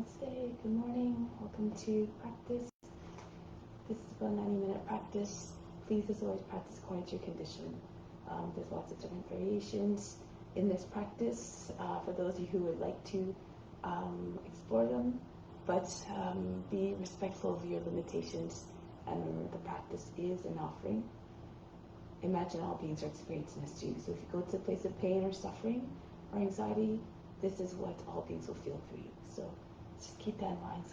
Namaste, good morning, welcome to practice. This is about a 90-minute practice. Please, as always, practice according to your condition. There's lots of different variations in this practice for those of you who would like to explore them, but be respectful of your limitations and remember the practice is an offering. Imagine all beings are experiencing this too. So if you go to a place of pain or suffering or anxiety, this is what all beings will feel through you. So just keep that in mind,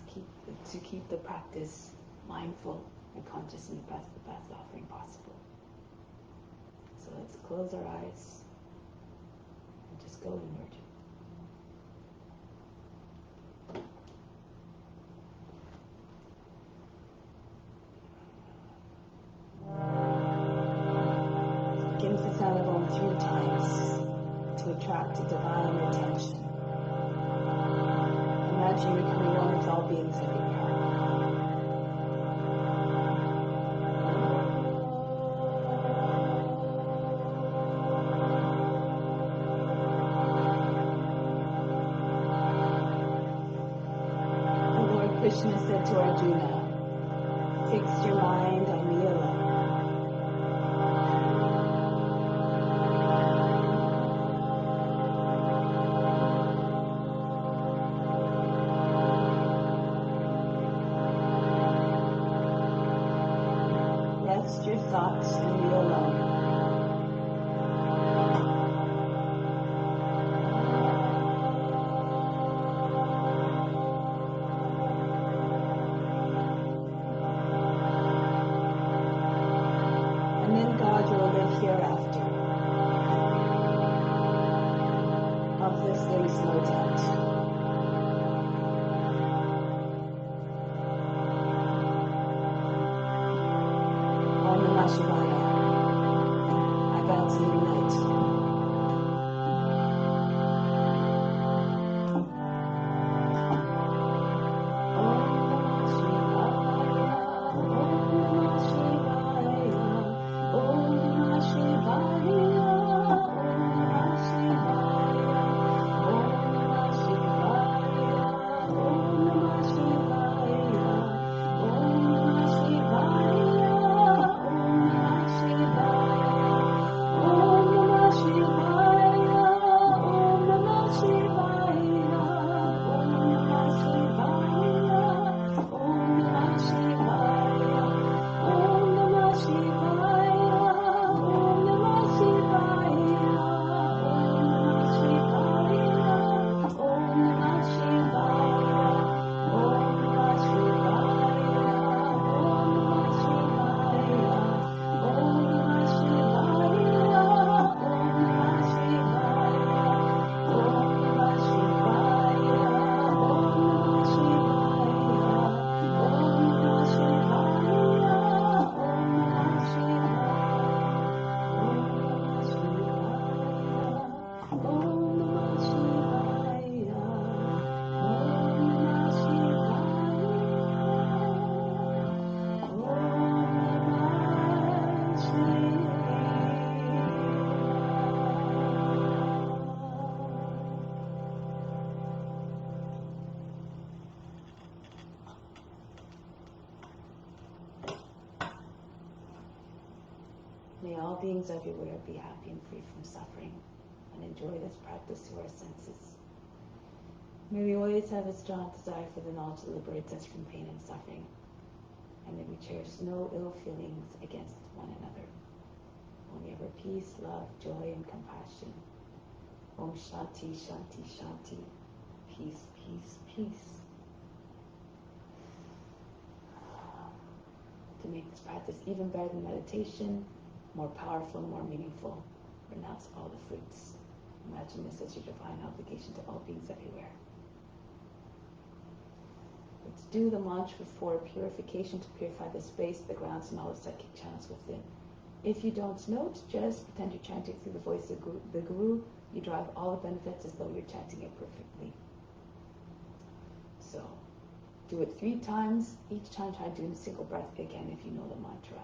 to keep the practice mindful and conscious and the best offering possible. So let's close our eyes and just go inward. Begin with the sound of Om 3 times to attract a divine attention. Imagine you're becoming one with all beings everywhere. The Lord Krishna said to Arjuna, fix your mind on me alone. Rest your thoughts in me alone. And then God will live hereafter. Of this there is no doubt. Om Namah Shivaya. I vow to unite. May all beings everywhere be happy and free from suffering and enjoy this practice through our senses. May we always have a strong desire for the knowledge that liberates us from pain and suffering, and may we cherish no ill feelings against one another. Only ever peace, love, joy, and compassion. Om Shanti, Shanti, Shanti. Peace, peace, peace. To make this practice even better than meditation, more powerful and more meaningful, renounce all the fruits. Imagine this as your divine obligation to all beings everywhere. Let's do the mantra for purification, to purify the space, the grounds, and all the psychic channels within. If you don't note, just pretend you're chanting through the voice of the Guru. You derive all the benefits as though you're chanting it perfectly. So, do it 3 times. Each time try doing a single breath again if you know the mantra.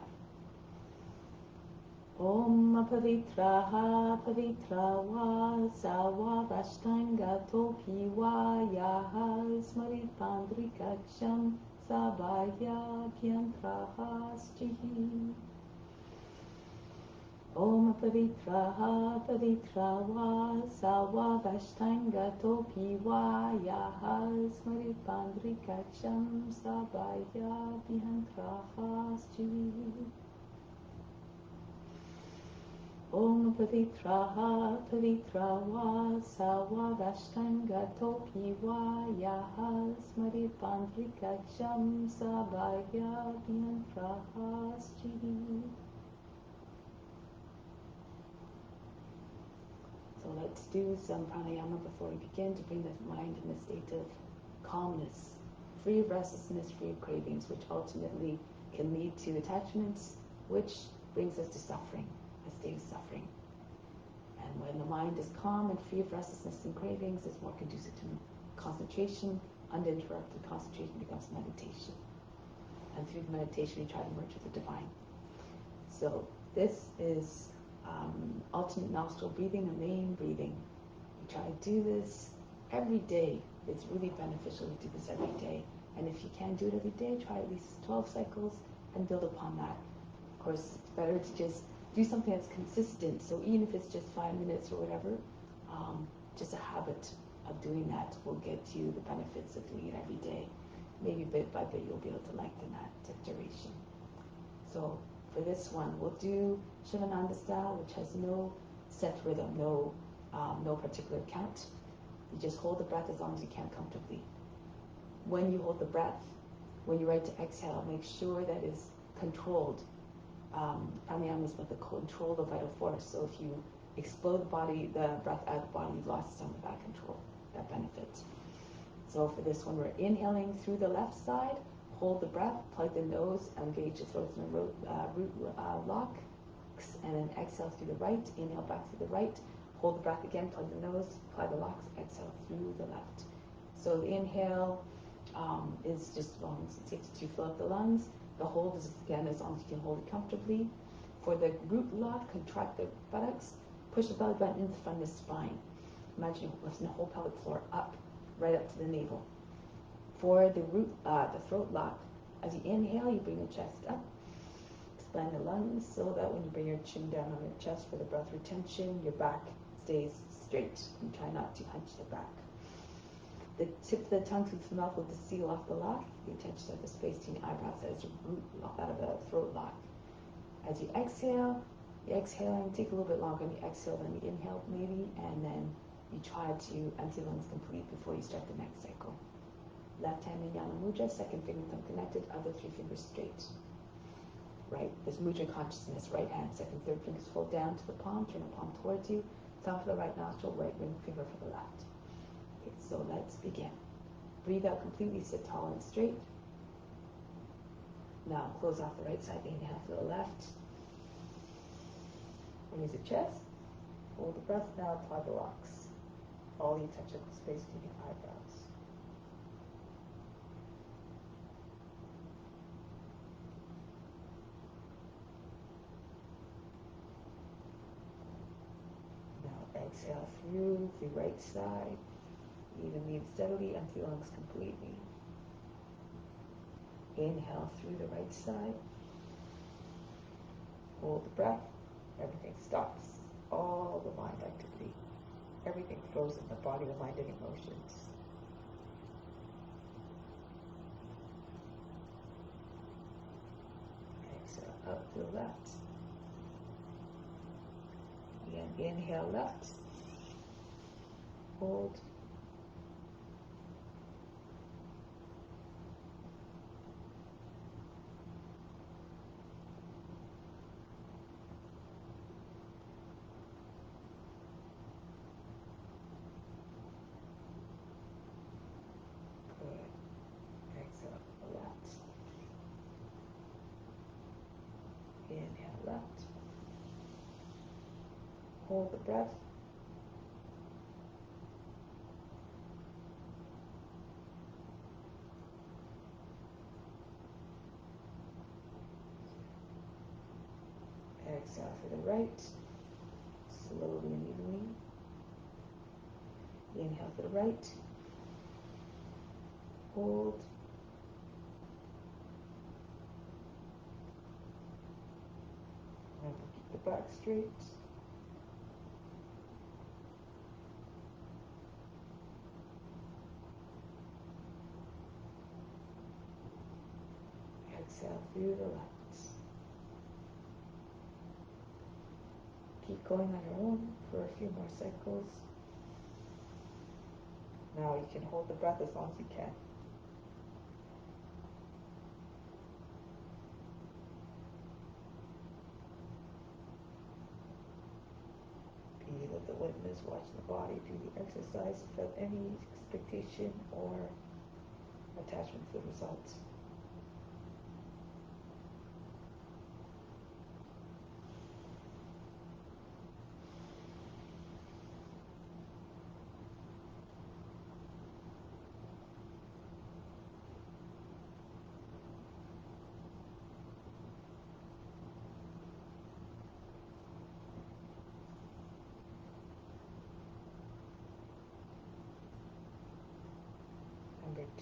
Om Pavitraha Pavitra va Sawa Vashtanga Topi va Yaha Smaripandrikacham Sabaya Bhyantraha Stihi. Om Pavitraha Pavitra va Sawa Vashtanga Topi va Yaha Smaripandrikacham Sabaya Bhyantraha Stihi. Om Pavitraha Pavitra va Sawa Vashtanga Topi va Yaha Smaripandrikacham Sabaya Bhyantraha Stihi. So let's do some pranayama before we begin to bring the mind in a state of calmness, free of restlessness, free of cravings, which ultimately can lead to attachments, which brings us to suffering, a state of suffering. And when the mind is calm and free of restlessness and cravings, it's more conducive to concentration. Uninterrupted concentration becomes meditation. And through the meditation, we try to merge with the divine. So this is alternate nostril breathing, a main breathing. You try to do this every day. It's really beneficial to do this every day. And if you can't do it every day, try at least 12 cycles and build upon that. Of course, it's better to just do something that's consistent. So even if it's just 5 minutes or whatever, just a habit of doing that will get you the benefits of doing it every day. Maybe bit by bit you'll be able to lengthen that duration. So for this one, we'll do Shivananda style, which has no set rhythm, no particular count. You just hold the breath as long as you can comfortably. When you hold the breath, when you're ready to exhale, make sure that it's controlled. Pranayama is about the control of vital force. So if you explode the breath out of the body, you've lost some of that control, that benefit. So for this one, we're inhaling through the left side, hold the breath, plug the nose, engage the throat in a root lock, and then exhale through the right, inhale back through the right, hold the breath again, plug the nose, apply the locks, exhale through the left. So the inhale is just as long as it takes to fill up the lungs. The hold is again as long as you can hold it comfortably. For the root lock, contract the buttocks, push the belly button in front of the spine. Imagine you lifting the whole pelvic floor up, right up to the navel. For the throat lock, as you inhale, you bring the chest up, expand the lungs so that when you bring your chin down on your chest for the breath retention, your back stays straight. You try not to hunch the back. The tip of the tongue to the mouth will seal off the lock. The intention of the space between the eyebrows as your throat lock. As you exhale, and take a little bit longer on the exhale than the inhale maybe, and then you try to empty the lungs complete before you start the next cycle. Left hand in Yana Mudra, second finger thumb connected, other 3 fingers straight. Right, there's mudra consciousness, right hand, second, third fingers fold down to the palm, turn the palm towards you, thumb for the right nostril, right ring finger for the left. Okay, so let's begin. Breathe out completely, sit tall and straight. Now close off the right side, inhale to the left. Raise the chest, hold the breath, now apply the locks. All you touch up the space between the eyebrows. Now exhale through the right side, evenly and steadily, empty the lungs completely. Inhale through the right side. Hold the breath. Everything stops. All the mind activity. Everything frozen, the body, the mind, and emotions. Exhale up to the left. Again, inhale left. Hold. Inhale left. Hold the breath. Exhale for the right. slowly and evenly. Inhale to the right. Hold. Remember, keep the back straight. Exhale through the left. Keep going on your own for a few more cycles. Now you can hold the breath as long as you can. Be let the witness watch the body do the exercise without any expectation or attachment to the results.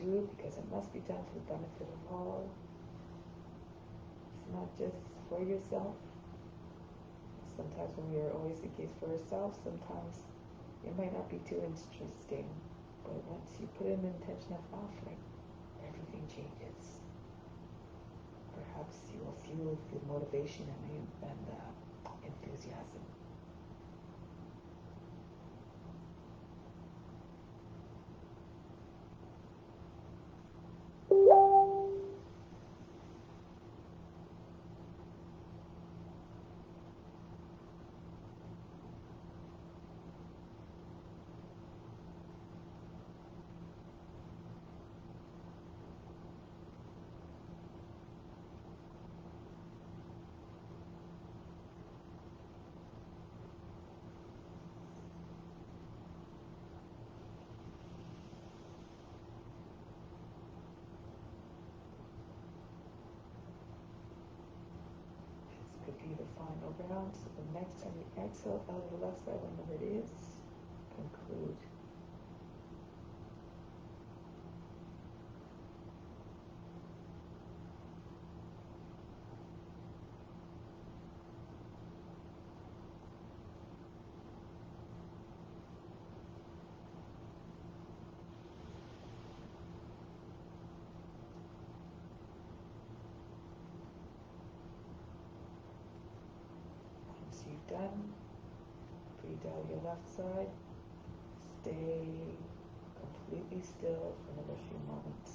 Do it because it must be done for the benefit of all. It's not just for yourself. Sometimes when we are always the case for ourselves, sometimes it might not be too interesting. But once you put in the intention of offering, everything changes. Perhaps you will feel the motivation and enthusiasm. Could be the final round. So the next time you exhale out of the left side, whenever it is, conclude. You've done, breathe out your left side, stay completely still for another few moments.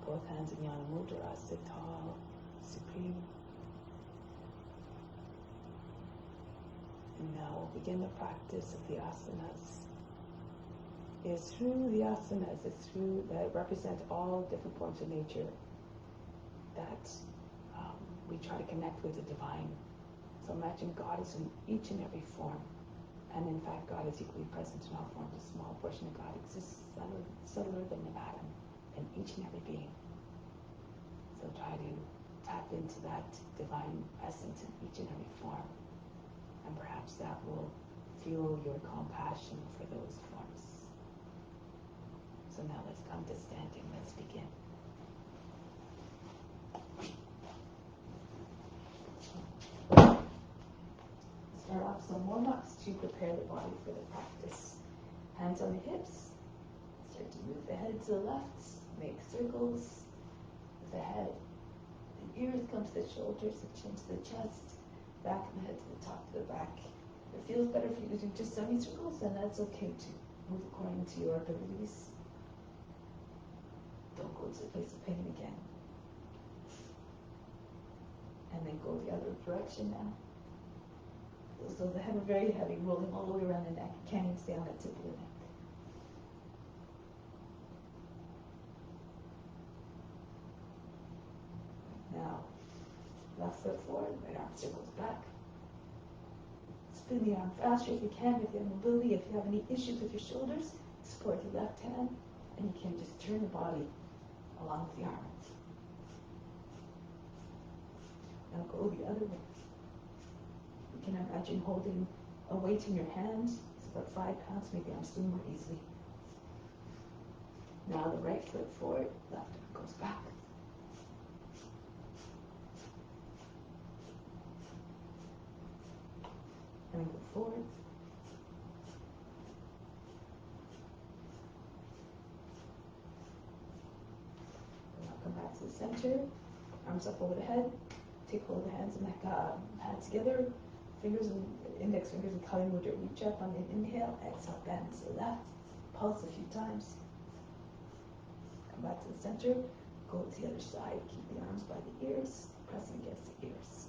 Both hands in Jnana Mudra, sit tall, supreme. And now we'll begin the practice of the asanas. It's through the asanas, it's through that represent all different forms of nature that we try to connect with the divine. So imagine God is in each and every form. And in fact, God is equally present in all forms. A small portion of God exists subtler than an atom in each and every being. So try to tap into that divine essence in each and every form. And perhaps that will fuel your compassion for those forms. So now let's come to standing. Let's begin. Start off some warm-ups to prepare the body for the practice. Hands on the hips. Start to move the head to the left. Make circles with the head. The ears come to the shoulders, the chin to the chest, back of the head to the top to the back. If it feels better for you to do just semicircles, then that's okay too. Move according to your abilities. Don't go to the place of pain again. And then go the other direction now. So the head are very heavy, rolling all the way around the neck. You can't even stay on the tip of the neck. Now, left foot forward, right arm circles back. Spin the arm faster if you can with your mobility. If you have any issues with your shoulders, support the left hand, and you can just turn the body along with the arm. Go the other way. You can imagine holding a weight in your hand. It's about 5 pounds, maybe I'm doing more easily. Now the right foot forward, left foot goes back. And go forward. And now come back to the center. Arms up over the head. Take hold of the hands and hands together. Fingers and index fingers and cutting would reach up on the inhale. Exhale, bend to the left. Pulse a few times. Come back to the center. Go to the other side. Keep the arms by the ears, pressing against the ears.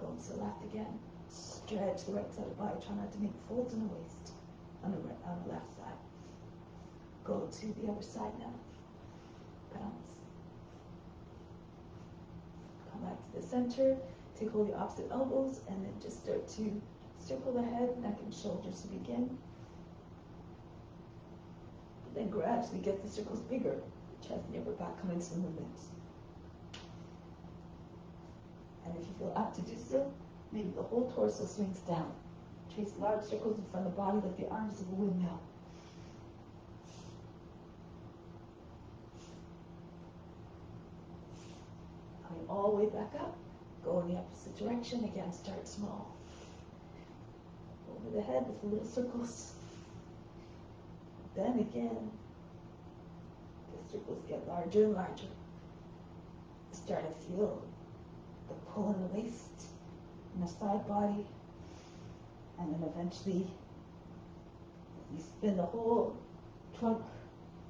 Go to the left again. Stretch the right side of the body. Try not to make folds in the waist on the left side. Go to the other side now. Balance. Come back to the center. Take hold of the opposite elbows and then just start to circle the head, neck, and shoulders to begin. Then gradually get the circles bigger. Chest and upper back come into the movement. And if you feel apt to do so, maybe the whole torso swings down. Trace large circles in front of the body like the arms of a windmill. Coming all the way back up. Go in the opposite direction. Again, start small. Over the head with the little circles. Then again, the circles get larger and larger. Start to feel the pull in the waist, in the side body, and then eventually you spin the whole trunk.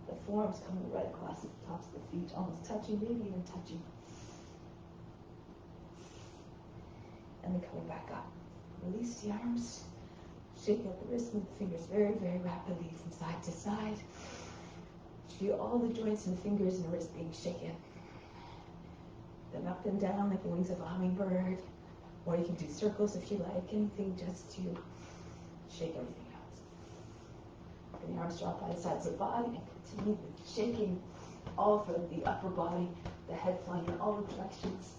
The forearms coming right across the tops of the feet, almost touching, maybe even touching. And then coming back up. Release the arms. Shake out the wrists, move the fingers very, very rapidly from side to side. Feel all the joints and fingers and wrists being shaken. Then up and down like the wings of a hummingbird. Or you can do circles if you like, anything just to shake everything out. Bring the arms drop by the sides of the body and continue with shaking all of the upper body, the head flying in all directions.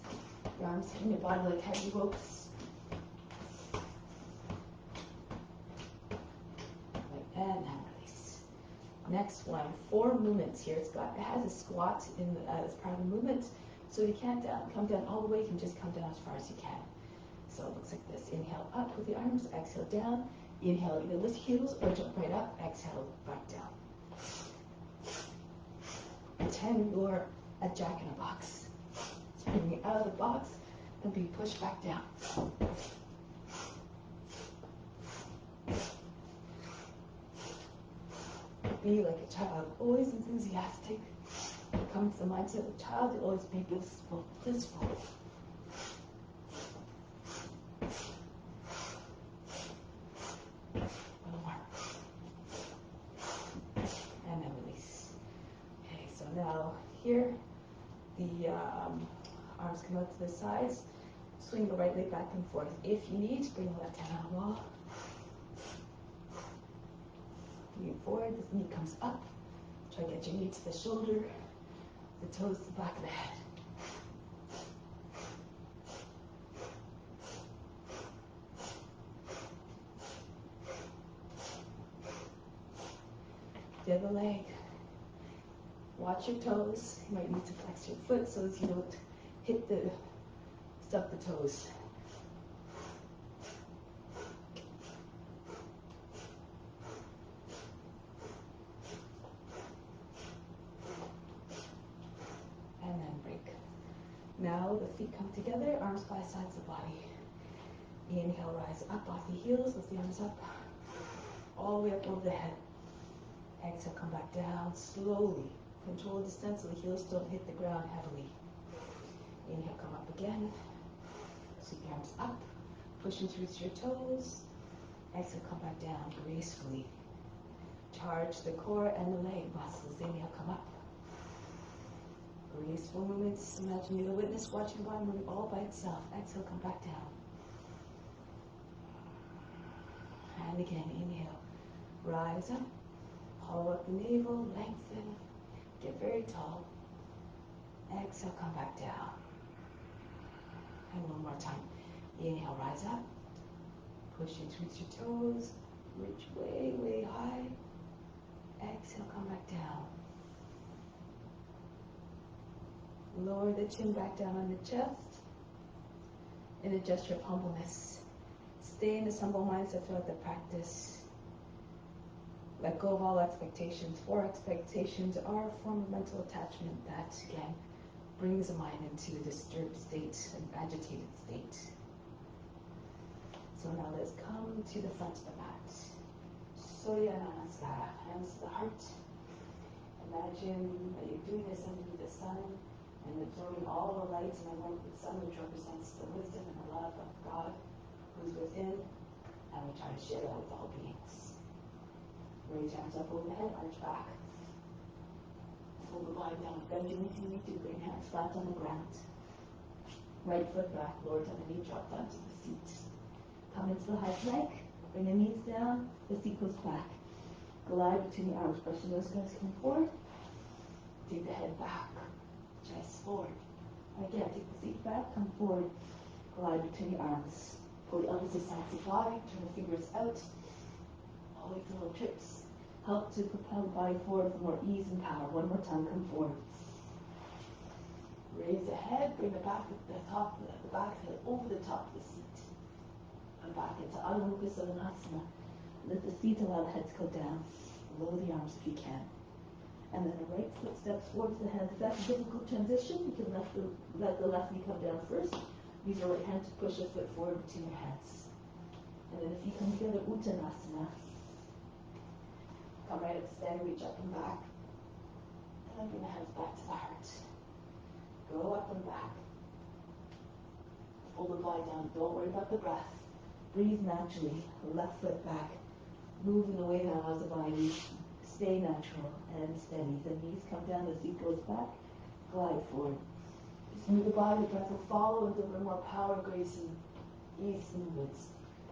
The arms hitting your body like heavy ropes. And now release. Next one, 4 movements here. It has a squat as part of the movement. So you can't come down all the way, you can just come down as far as you can. So it looks like this. Inhale up with the arms, exhale down. Inhale, either lift heels or jump right up. Exhale, back down. Pretend you're a jack-in-a-box. Springing out of the box and being pushed back down. Be like a child, always enthusiastic. Come to the mindset of a child, you'll always be blissful. One more. And then release. Okay, so now here, the arms come out to the sides. Swing the right leg back and forth. If you need, bring the left hand on the wall. Lean forward, the knee comes up. Try to get your knee to the shoulder, the toes to the back of the head. The other leg. Watch your toes. You might need to flex your foot so that you don't stuff the toes. Now the feet come together, arms by sides of the body. Inhale, rise up off the heels, lift the arms up, all the way up over the head. Exhale, come back down slowly. Control the descent so the heels don't hit the ground heavily. Inhale, come up again. Sweep the arms up, push into your toes. Exhale, come back down gracefully. Charge the core and the leg muscles. Inhale, come up. Graceful movements. Imagine you're the witness watching the body moving all by itself. Exhale, come back down. And again, inhale. Rise up. Hollow up the navel. Lengthen. Get very tall. Exhale, come back down. And one more time. Inhale, rise up. Push in towards your toes. Reach way, way high. Exhale, come back down. Lower the chin back down on the chest. And a gesture of humbleness. Stay in this humble mindset throughout the practice. Let go of all expectations, for expectations are a form of mental attachment that, again, brings the mind into a disturbed state, an agitated state. So now let's come to the front of the mat. Surya Namaskara, hands to the heart. Imagine that you're doing this underneath the sun and absorbing all the light and the warmth of the sun, which represents the wisdom and the love of God who's within, and we try to share that with all beings. Raise your arms up overhead, arch back. Pull the body down, bend your knees, you need to bring hands flat on the ground. Right foot back, lower down the knee, drop down to the seat. Come into the high plank, bring the knees down, the seat goes back. Glide between the arms, brush the nose, guys, come forward. Take the head back, chest forward. Again, take the seat back, come forward. Glide between the arms. Pull the elbows to sides of the body, turn the fingers out. All these little trips help to propel the body forward with more ease and power. One more time, come forward. Raise the head, bring the back head over the top of the seat. And back into all-encompassing. Lift the feet, allow the head to go down. Lower the arms if you can. And then the right foot steps towards the hands. If that's a difficult transition, you can let the left knee come down first. Use your right hand to push the foot forward between your hands. And then if you come together, Uttanasana. Come right up to stand, reach up and back. And then bring the hands back to the heart. Go up and back. Pull the body down. Don't worry about the breath. Breathe naturally. Left foot back. Move in a way that allows the body to stay natural and steady. The knees come down, the seat goes back. Glide forward. Just move the body, the breath will follow and deliver more power, grace, and ease movements.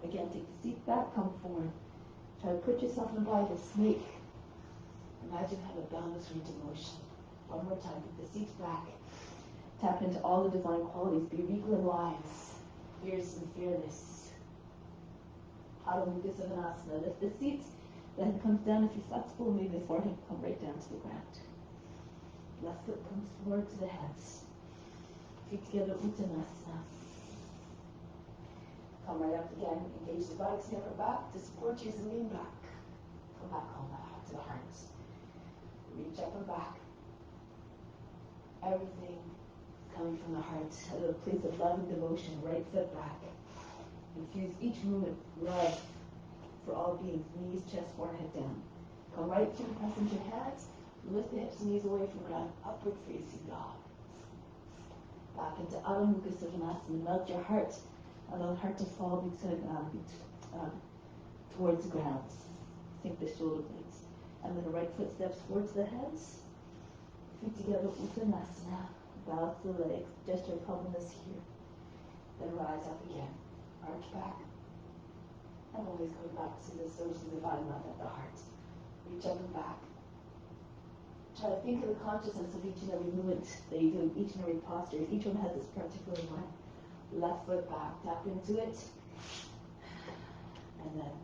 Again, take the seat back, come forward. Try to put yourself in the body of a snake. Imagine how a boundless range of motion. One more time, put the seat back. Tap into all the divine qualities. Be regal and wise, fierce and fearless. All-encompassing. Lift the seat. The head comes down. If you're flexible, maybe the forehead come right down to the ground. Left foot comes forward to the hands. Feet together, Uttanasana. Come right up again. Engage the body, snap it back. To support you, lean back. Come back home, to the heart. Reach up and back. Everything coming from the heart. A place of love and devotion. Right foot back. Infuse each movement love for all beings. Knees, chest, forehead down. Come right through, press into your hands. Lift the hips and knees away from the ground. Upward facing dog. Back into all-encompassing. Melt your heart. Allow the heart to fall towards the ground. Sink the shoulder blades. And then the right foot steps towards the hands. Feet together, Uttanasana. Bow to the legs. Gesture of humbleness here. Then rise up again. Arch back. And always going back to the source of divine love at the heart. Reach up and back. Try to think of the consciousness of each and every movement that you do, each and every posture. Each one has this particular one. Left foot back, tap into it. And then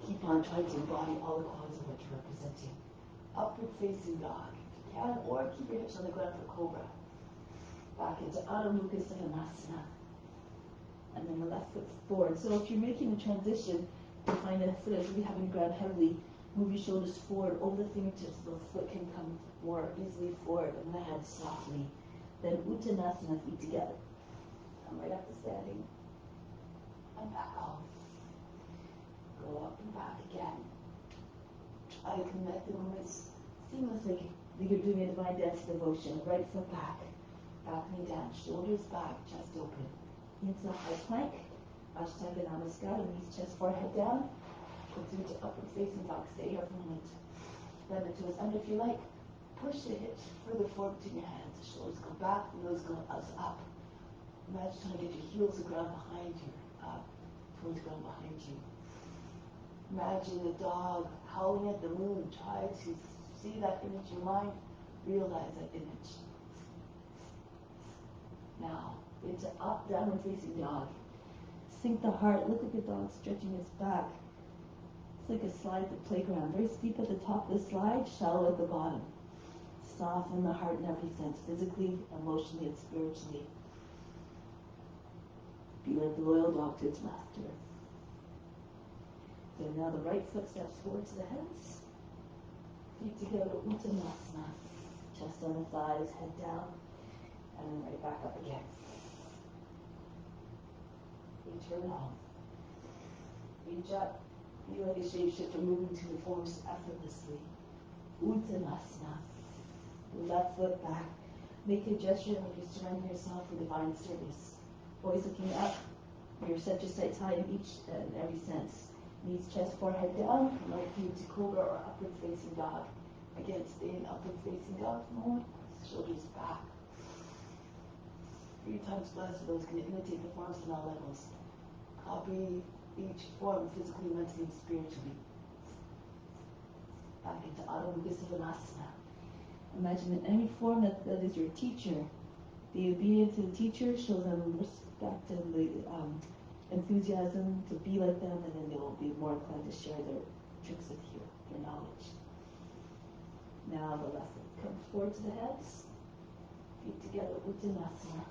keep on trying to embody all the qualities of what you're representing. Upward facing dog, if you can, or keep your hips on the ground for cobra. Back into all-encompassing. And then the left foot forward. So if you're making a transition, you find that instead of really having the ground heavily, move your shoulders forward over the fingertips so the foot can come more easily forward and land softly. Then Uttanasana, feet together. Come right up to standing. And back home. Go up and back again. Try to connect the movements seamlessly. You're doing a divine dance devotion. Right foot back. Back knee down. Shoulders back. Chest open. Into the high plank. Ashtanga Namaskara. Knees, chest, forehead down. Continue to upward facing dog. Stay here for a moment. Bend the toes under if you like. Push the hips further forward between your hands. The shoulders go back. The nose goes up. Imagine trying to get your heels to the ground behind you. Up. Towards the ground behind you. Imagine the dog howling at the moon. Try to see that image in your mind. Realize that image. Now, Into up, downward facing dog. Sink the heart. Look at the dog stretching its back. It's like a slide at the playground. Very steep at the top of the slide, shallow at the bottom. Soften the heart in every sense, physically, emotionally, and spiritually. Be like the loyal dog to its master. So now the right foot steps forward to the hands. Feet together, Uttanasana. Chest on the thighs, head down, and then right back up again. Return home. Reach up. Be like a shapeshifter moving to the forms effortlessly. Uttanasana. Left foot back. Make a gesture like you surrender yourself for divine service. Always looking up. Your center sights high in each and every sense. Knees, chest, forehead down. Right knee to cobra or upward facing dog. Again, stay in upward facing dog for a moment. Shoulders back. 3 times blessed for those who can imitate the forms on all levels. Copy each form physically, mentally, and spiritually. Back into Adho Mukha Savasana. Imagine that any form that is your teacher. Be obedient to the teacher, show them respect and the enthusiasm to be like them, and then they will be more inclined to share their tricks with you, their knowledge. Now the left foot comes forward to the hands. Feet together, Uttanasana.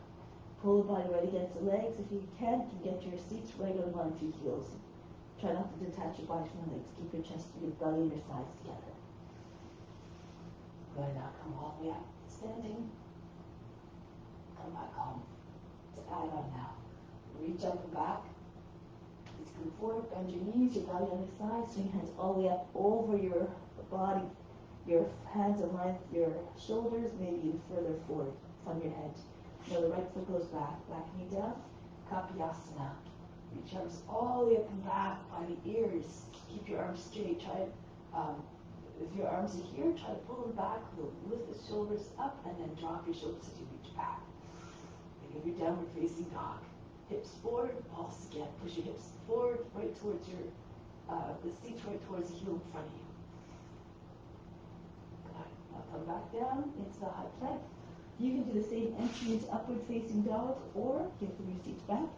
Pull the body right against the legs. If you can get your seats right on 1 2 heels. Try not to detach your body from the legs. Keep your chest, your belly, and your thighs together. Good, now come all the way up. Standing. Come back home. To add on now. Reach up and back. Please come forward. Bend your knees, your belly on your thighs. Swing hands all the way up over your body. Your hands align with your shoulders, maybe even further forward from your head. Now the right foot goes back. Back knee down. Kapyasana. Reach arms all the way up and back by the ears. Keep your arms straight. Try if your arms are here, try to pull them back. Lift the shoulders up and then drop your shoulders as you reach back. Think of your downward facing dog. Hips forward, pulse again. Push your hips forward, right towards your, the seats right towards the heel in front of you. Good. Now come back down into the high plank. You can do the same entry into upward facing dog, or you can put your seats back.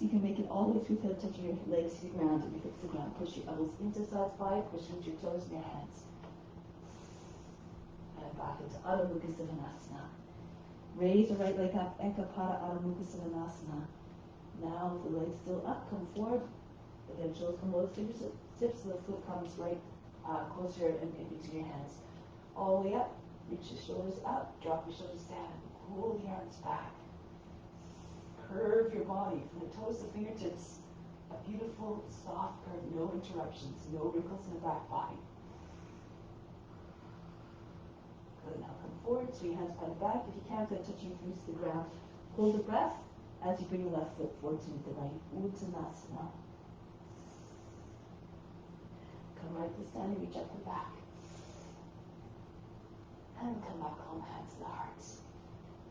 So you can make it all the way through without touching your legs to the ground and your hips to the ground. Push your elbows into side spine, push into your toes and your hands. And back into Adho Mukha Savasana. Raise the right leg up, Ekapada Adho Mukha Savasana. Now with the legs still up, come forward. Again, shoulders come low, fingertips, so the foot comes right closer and in between your hands. All the way up. Reach your shoulders up, drop your shoulders down, pull the arms back. Curve your body from the toes to fingertips. A beautiful, soft curve, no interruptions, no wrinkles in the back body. Good, now come forward, swing hands behind the back. If you can, touch your feet to the ground. Hold the breath as you bring the left foot forward to meet the right. Uttanasana. Come right to standing, reach up and back. And come back home, hands to the heart.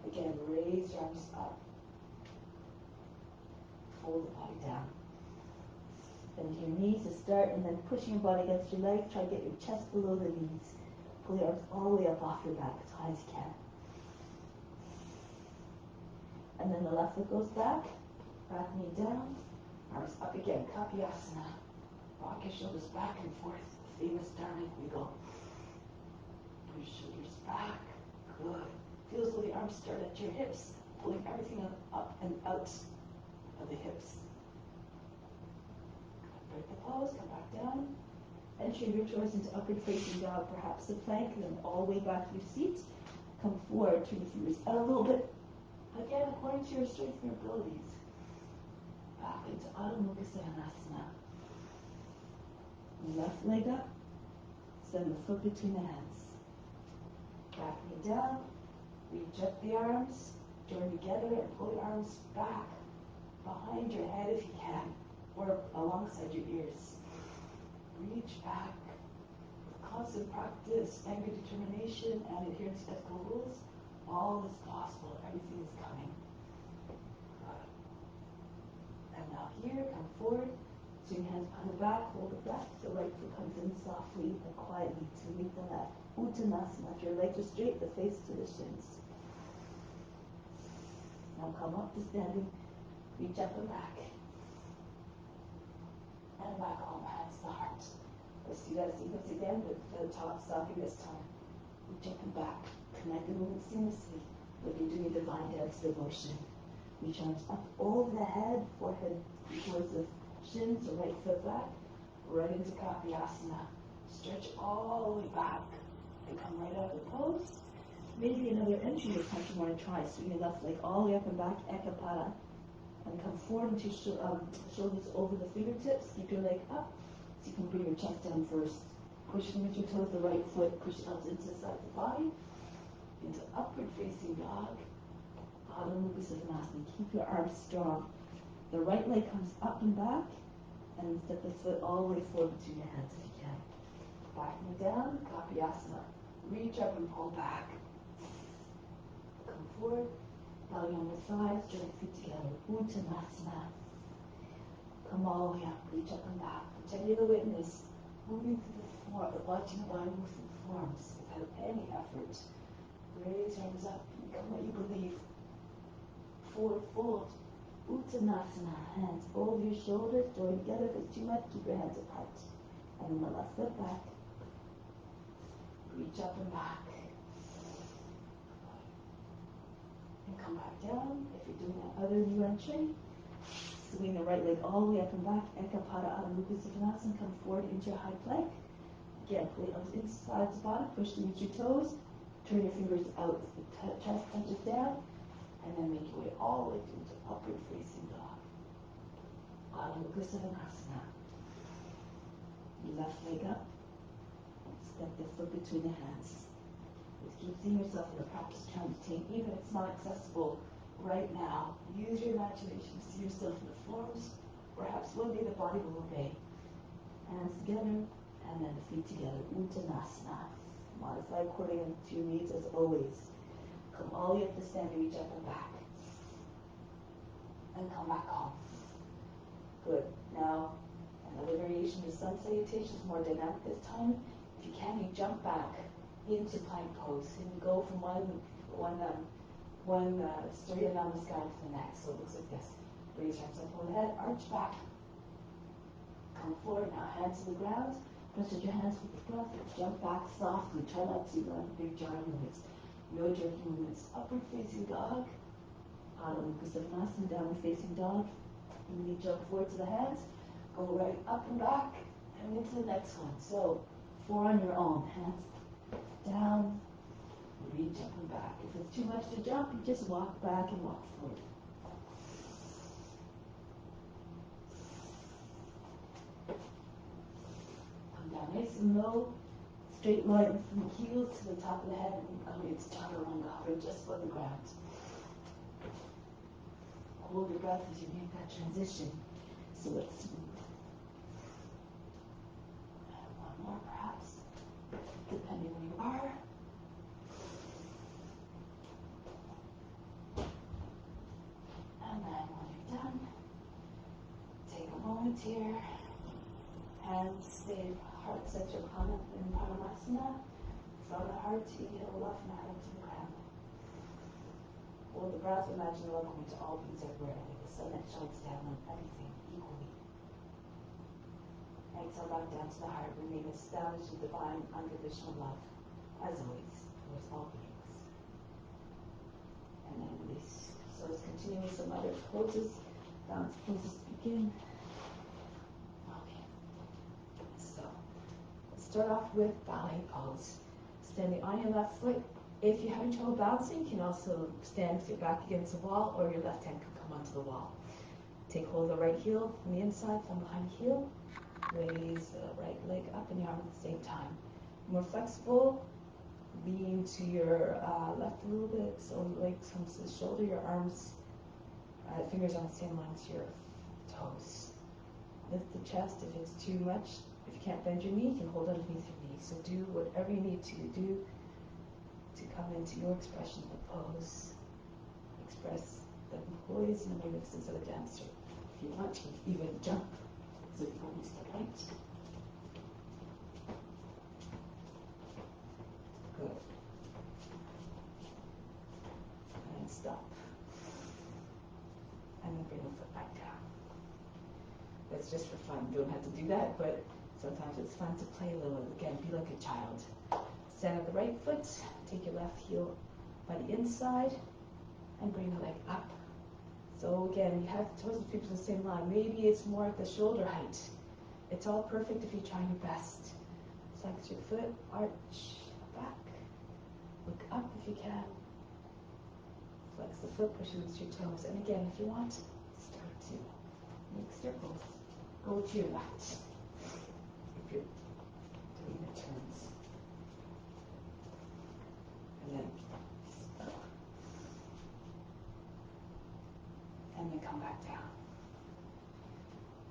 Again, raise your arms up. Fold the body down. Bend your knees to start, and then pushing your body against your leg. Try to get your chest below the knees. Pull your arms all the way up off your back as high as you can. And then the left foot goes back. Back knee down. Arms up again. Kapyasana. Rock your shoulders back and forth. Famous Dharma wiggle. Your shoulders back. Good. Feels like the arms start at your hips, pulling everything up and out of the hips. Break the pose, come back down. Enter your toes into upward facing dog, perhaps the plank, and then all the way back to your seat. Come forward, turn your fingers out a little bit. Again, according to your strength and your abilities. Back into Adho Mukha Savasana. Left leg up. Send the foot between the hands. Back knee down. Reach up the arms. Join together and pull your arms back behind your head if you can, or alongside your ears. Reach back. With constant practice, anger, determination, and adherence to ethical rules, all is possible. Everything is coming. Good. And now here, come forward. Swing hands behind the back, hold the breath. The right foot comes in softly and quietly to meet the left. Uttanasana. If your legs are straight, the face to the shins. Now come up to standing, reach up and back. And back home, hands to the heart. Let's do that sequence again, but the top stopping this time. Reach up and back. Connect the movement seamlessly, like you're doing a divine dance devotion. Reach arms up over the head, forehead towards the shins, the right foot back, right into Kapiyasana. Stretch all the way back and come right out of the pose. Maybe another entry this time you want to try. Swing your left leg all the way up and back, Ekapada. And come forward into shoulders over the fingertips. Keep your leg up so you can bring your chest down first. Pushing with your toes, the right foot, push out into the side of the body. Into upward facing dog. Adho Mukha Sivanasana. Keep your arms strong. The right leg comes up and back. And step the foot all the way forward between your hands if you can. Back and down, Kapiyasana. Reach up and pull back. Come forward. Belly on the thighs, join feet together. Uttanasana. Come all the way up, reach up and back. Pretend you're the witness. Moving through the form, watching the body move through the forms without any effort. Raise your arms up, become what you believe. Forward fold. Uttanasana. Hands over your shoulders, join together. If it's too much, keep your hands apart. And then the left foot back. Reach up and back. Come back down. If you're doing that other new entry, swing the right leg all the way up and back. Ekapada Adho Mukha Sivanasana. Come forward into your high plank. Again, pull your arms inside the body. Push them with your toes. Turn your fingers out. The chest touches down. And then make your way all the way through to upward facing dog. Adho Mukha Sivanasana. Left leg up. Step the foot between the hands. Keep seeing yourself in the practice chanting, even if it's not accessible right now. Use your imagination to see yourself in the forms. Perhaps one day the body will obey. Hands together, and then the feet together. Uttanasana. Modify according to your needs as always. Come all the way up to standing, reach up and back. And come back home. Good. Now, another variation of sun salutation is more dynamic this time. If you can, you jump back into plank pose, and you go from one Surya Namaskar to the next. So it looks like this. Raise your arms up over the head, arch back. Come forward now, hands to the ground. Press with your hands with the breath. Jump back softly. Try not to run big jar movements. No jerky movements. Upward facing dog. Adho Mukha Sivanasana, downward facing dog. And when you jump forward to the hands, go right up and back and into the next one. So 4 on your own. Hands down, reach up and back. If it's too much to jump, you just walk back and walk forward. Come down nice and low, straight line from the heels to the top of the head, and come into Chaturanga, hovering just above the ground. Hold your breath as you make that transition, so it's smooth. And one more perhaps, depending where you are. And then when you're done, take a moment here. Hands stay heart center in Pranayama. From the heart to the left and heart to the ground. Hold the breath, imagine love going to all things everywhere, like the sun that shines down on everything equally. Exhale back down to the heart, remain established in divine, unconditional love, as always, towards all beings. And then release. So let's continue with some other poses, balance poses to begin. Okay. So, let's start off with ballet pose. Standing on your left foot. If you're having trouble balancing, you can also stand with your back against the wall, or your left hand can come onto the wall. Take hold of the right heel from the inside, from behind heel. Raise the right leg up and your arm at the same time. More flexible, lean to your left a little bit, so the leg comes to the shoulder, your arms, fingers on the same line as your toes. Lift the chest if it's too much. If you can't bend your knee, you can hold underneath your knee. So do whatever you need to do to come into your expression of the pose. Express the poise and the magnificence of a dancer. If you want to, even jump. So you go into the right. Good. And stop. and then bring the foot back down. That's just for fun. You don't have to do that, but sometimes it's fun to play a little. Again, be like a child. Stand at the right foot, take your left heel by the inside, and bring the leg up. So again, you have toes and feet in the same line. Maybe it's more at the shoulder height. It's all perfect if you try your best. Flex your foot, arch back, look up if you can. Flex the foot, push against your toes. And again, if you want, start to make circles. Go to your left if you're doing the turns. And then come back down.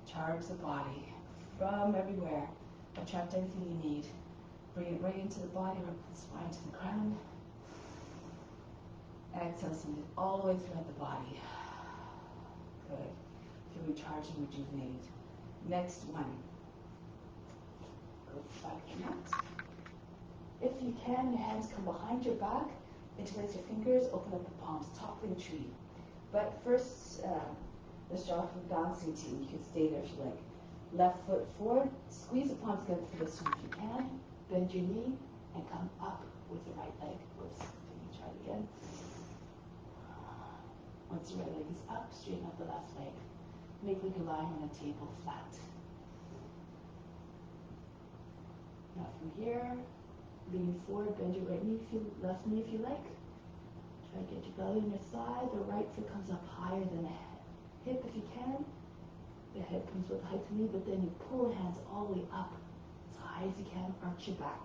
Charge the body from everywhere. Attract anything you need. Bring it right into the body, right from the spine to the crown. Exhale, send it all the way throughout the body. Good. Feel recharged and rejuvenated. Next one. Go back to your mat. If you can, your hands come behind your back. Interlace your fingers, open up the palms, toppling tree. But first, let's start off with balancing team. You can stay there if you like. Left foot forward, squeeze the palms together for this one if you can. Bend your knee and come up with the right leg. Whoops, let me try it again. Once the right leg is up, straighten up the left leg. Make like you're lying on a table flat. Now from here, lean forward, bend your right knee left knee if you like. Try to get your belly on your side. The right foot comes up higher than the hip if you can. The head comes with the height of the knee, but then you pull the hands all the way up as high as you can. Arch your back.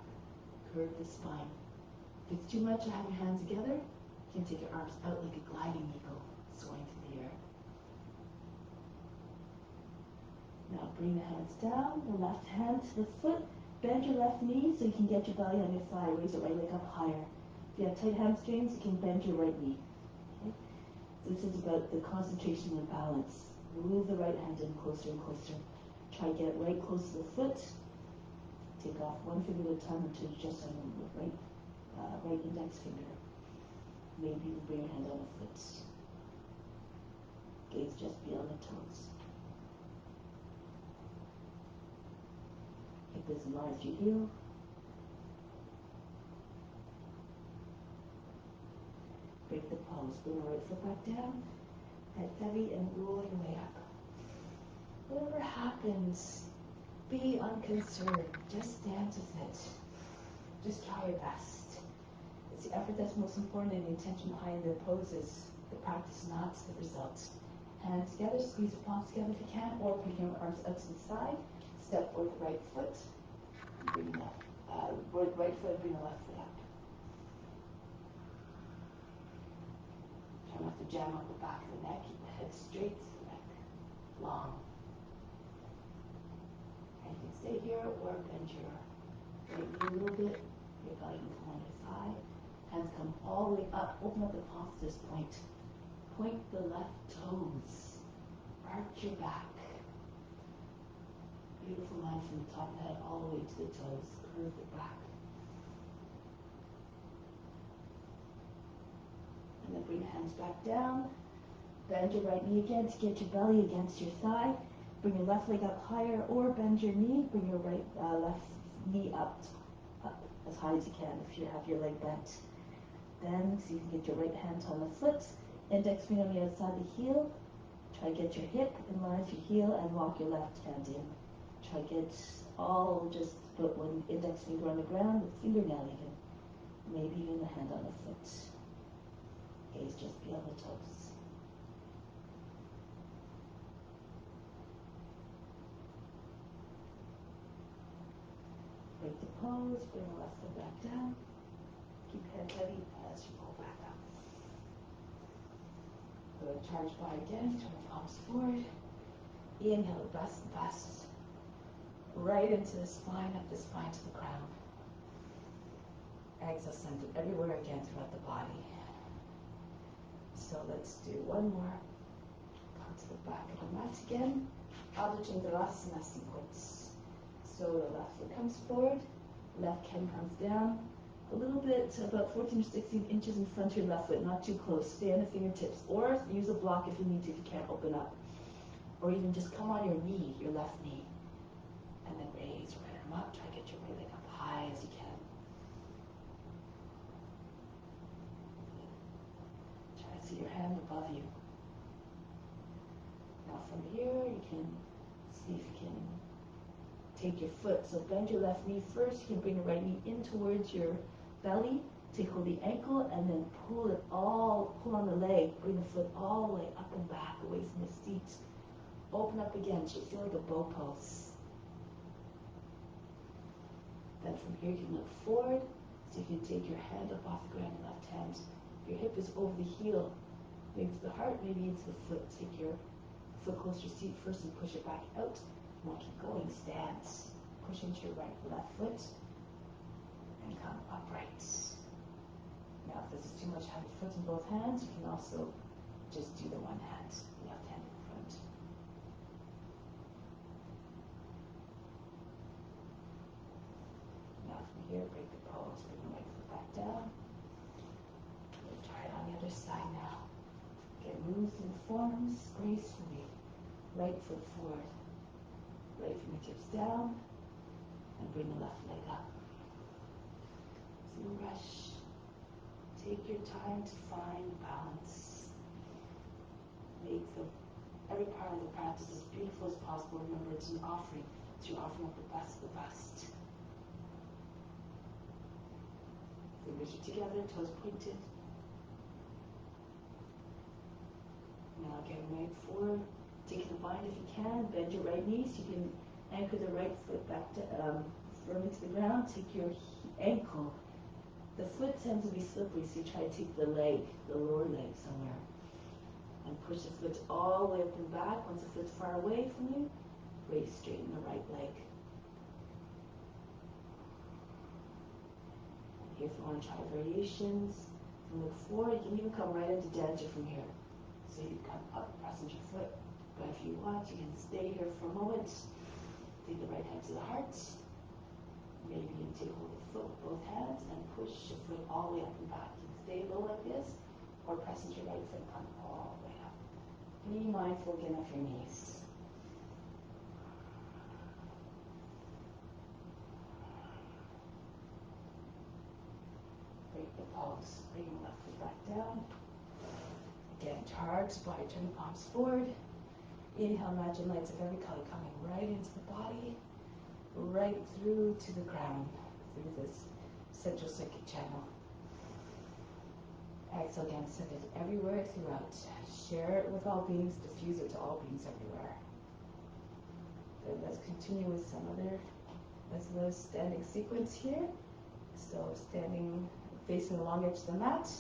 Curve the spine. If it's too much to have your hands together, you can take your arms out like a gliding eagle, soaring through the air. Now bring the hands down, the left hand to the foot. Bend your left knee so you can get your belly on your thigh. Raise the right leg up higher. If you have tight hamstrings, you can bend your right knee. Okay? So this is about the concentration and balance. Move the right hand in closer and closer. Try to get right close to the foot. Take off one finger at a time until you're just on the right index finger. Maybe you bring your hand on the foot. Gaze just beyond the toes. Hip as long as you heel. Break the pose. Bring the right foot back down. Head heavy and roll your way up. Whatever happens, be unconcerned. Just stand with it. Just try your best. It's the effort that's most important, and the intention behind the pose is the practice, not the result. Hands together, squeeze the palms together if you can, or bring your arms out to the side. Step forward the right foot. Bring the right foot, bring the left foot up. Try not to jam up the back of the neck. Keep the head straight, the neck long. And you can stay here or bend your right knee a little bit. Your belly can come on your thigh. Hands come all the way up. Open up the palms to this point. Point the left toes. Arch your back. Beautiful line from the top of the head all the way to the toes. Curve the back. And then bring the hands back down. Bend your right knee again to get your belly against your thigh. Bring your left leg up higher, or bend your knee. Bring your left knee up as high as you can if you have your leg bent. Then, so you can get your right hand on the foot. Index finger on the outside of the heel. Try to get your hip in line with your heel and walk your left hand in. Try to get just put one index finger on the ground with fingernail even. Maybe even the hand on the foot. Gaze just beyond the toes. Break the pose, bring the left foot back down. Keep head heavy as you pull back up. Good, charge body again, turn the palms forward. Inhale the best. Right into the spine, up the spine to the crown. Exhale, send it everywhere again throughout the body. So let's do one more. Come to the back of the mat again. Adho Chandrasana sequence. So the left foot comes forward, left hand comes down, a little bit, about 14 or 16 inches in front of your left foot, not too close. Stay on the fingertips, or use a block if you need to, if you can't open up. Or even just come on your knee, your left knee, and then raise your right arm up. Try to get your right leg up high as you can. Try to see your hand above you. Now from here, you can see if you can take your foot. So bend your left knee first. You can bring your right knee in towards your belly. Take hold of the ankle and then pull on the leg. Bring the foot all the way up and back away from the seat. Open up again. Should feel like a bow pose. Then from here you can look forward. So you can take your hand up off the ground, your left hand. Your hip is over the heel. Maybe to the heart, maybe into the foot. Take your foot close to your seat first and push it back out. You want to keep going. Stance. Push into your left foot and come upright. Now, if this is too much, have your foot in both hands. You can also just do the one hand, left hand in front. Now, from here, break the pose. Bring the right foot back down. We'll try it on the other side now. Okay, move through the forms gracefully. Right foot forward. Right fingertips down. And bring the left leg up. No rush. Take your time to find balance. Make every part of the practice as beautiful as possible. Remember, it's an offering. So you're offering up the best of the best. Fingers are together, toes pointed. Now getting right forward. Taking the bind if you can. Bend your right knee so you can anchor the right foot back firmly to the ground. Take your ankle. The foot tends to be slippery, so you try to take the leg, the lower leg somewhere. And push the foot all the way up and back. Once the foot's far away from you, raise straighten the right leg. And here, if you want to try variations, you look forward. You can even come right into dancer from here. So you come up, press into your foot. But if you want, you can stay here for a moment. Take the right hand to the heart. Maybe you take hold of the foot with both hands and push your foot all the way up and back. You can stay low like this, or press into your right foot and come all the way up. Be mindful again of your knees. Break the pose. Bring the left foot back down. Again, charge, body turn the palms forward. Inhale, imagine lights of every color coming right into the body, right through to the ground, through this central circuit channel. Exhale again, send it everywhere throughout. Share it with all beings, diffuse it to all beings everywhere. Then let's continue with another standing sequence here. So standing, facing the long edge of the mat,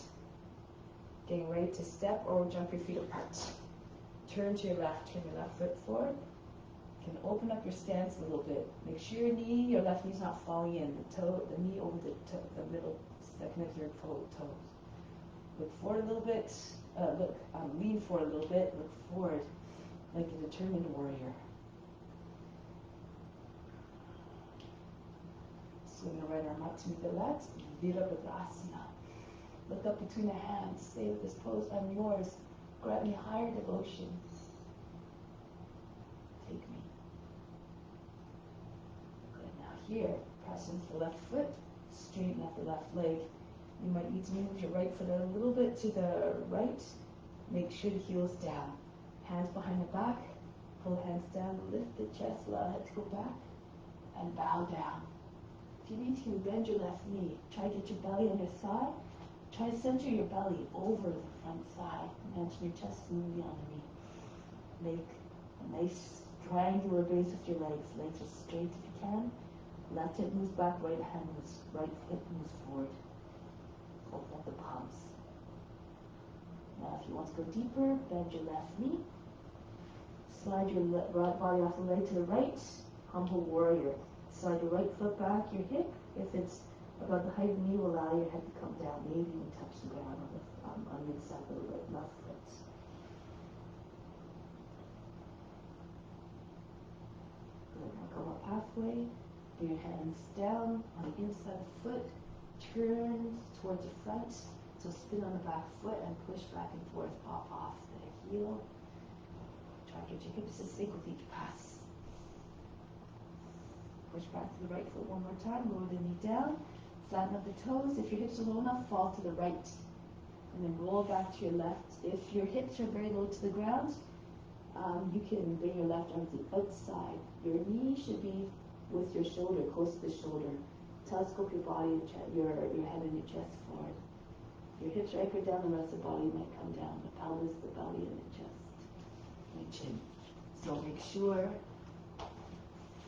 getting ready to step or jump your feet apart. Turn to your left foot forward. You can open up your stance a little bit. Make sure your left knee's not falling in. The knee over the middle, second and third toes. Look forward a little bit. Lean forward a little bit. Look forward like a determined warrior. Swing the right arm up to meet the left. Virabhadrasana. Look up between the hands. Stay with this pose. I'm yours. Grant me higher devotion. Take me. Good. Now here, press into the left foot. Straighten up the left leg. You might need to move your right foot a little bit to the right. Make sure the heel's down. Hands behind the back. Pull the hands down. Lift the chest. Allow the head to go back. And bow down. If you need to, bend your left knee. Try to get your belly on your thigh. Try to center your belly over the front thigh. Imagine your chest smoothly on the knee. Make a nice triangular base with your legs. Legs are straight if you can. Left hip moves back, right hip moves forward. Open up the palms. Now if you want to go deeper, bend your left knee. Slide your body off the leg to the right. Humble warrior. Slide your right foot back, your hip. If it's about the height of the knee, will allow your head to come down. Maybe even touch the ground on the inside of the left foot. Good. Now come up halfway. Bring your hands down on the inside of the foot. turn towards the front. So spin on the back foot and push back and forth, pop off the heel. Try to get your hips to sync with each pass. Push back to the right foot one more time, lower the knee down. Flatten up the toes. If your hips are low enough, fall to the right. And then roll back to your left. If your hips are very low to the ground, you can bring your left arm to the outside. Your knee should be with your shoulder, close to the shoulder. Telescope your body, your head and your chest forward. Your hips are anchored down, the rest of the body might come down. The pelvis, the belly, and the chest, and chin. So make sure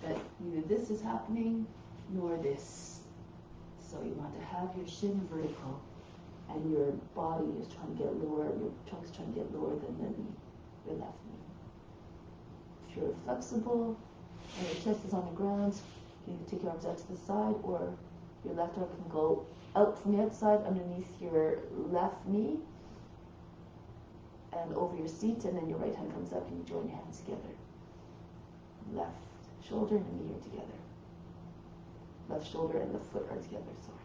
that neither this is happening nor this. So you want to have your shin vertical and your body is trying to get lower, your trunk's trying to get lower than the knee, your left knee. If you're flexible and your chest is on the ground, you can take your arms out to the side, or your left arm can go out from the outside underneath your left knee and over your seat, and then your right hand comes up and you join your hands together. Left shoulder and the knee are together. Left shoulder and the foot are together, sorry.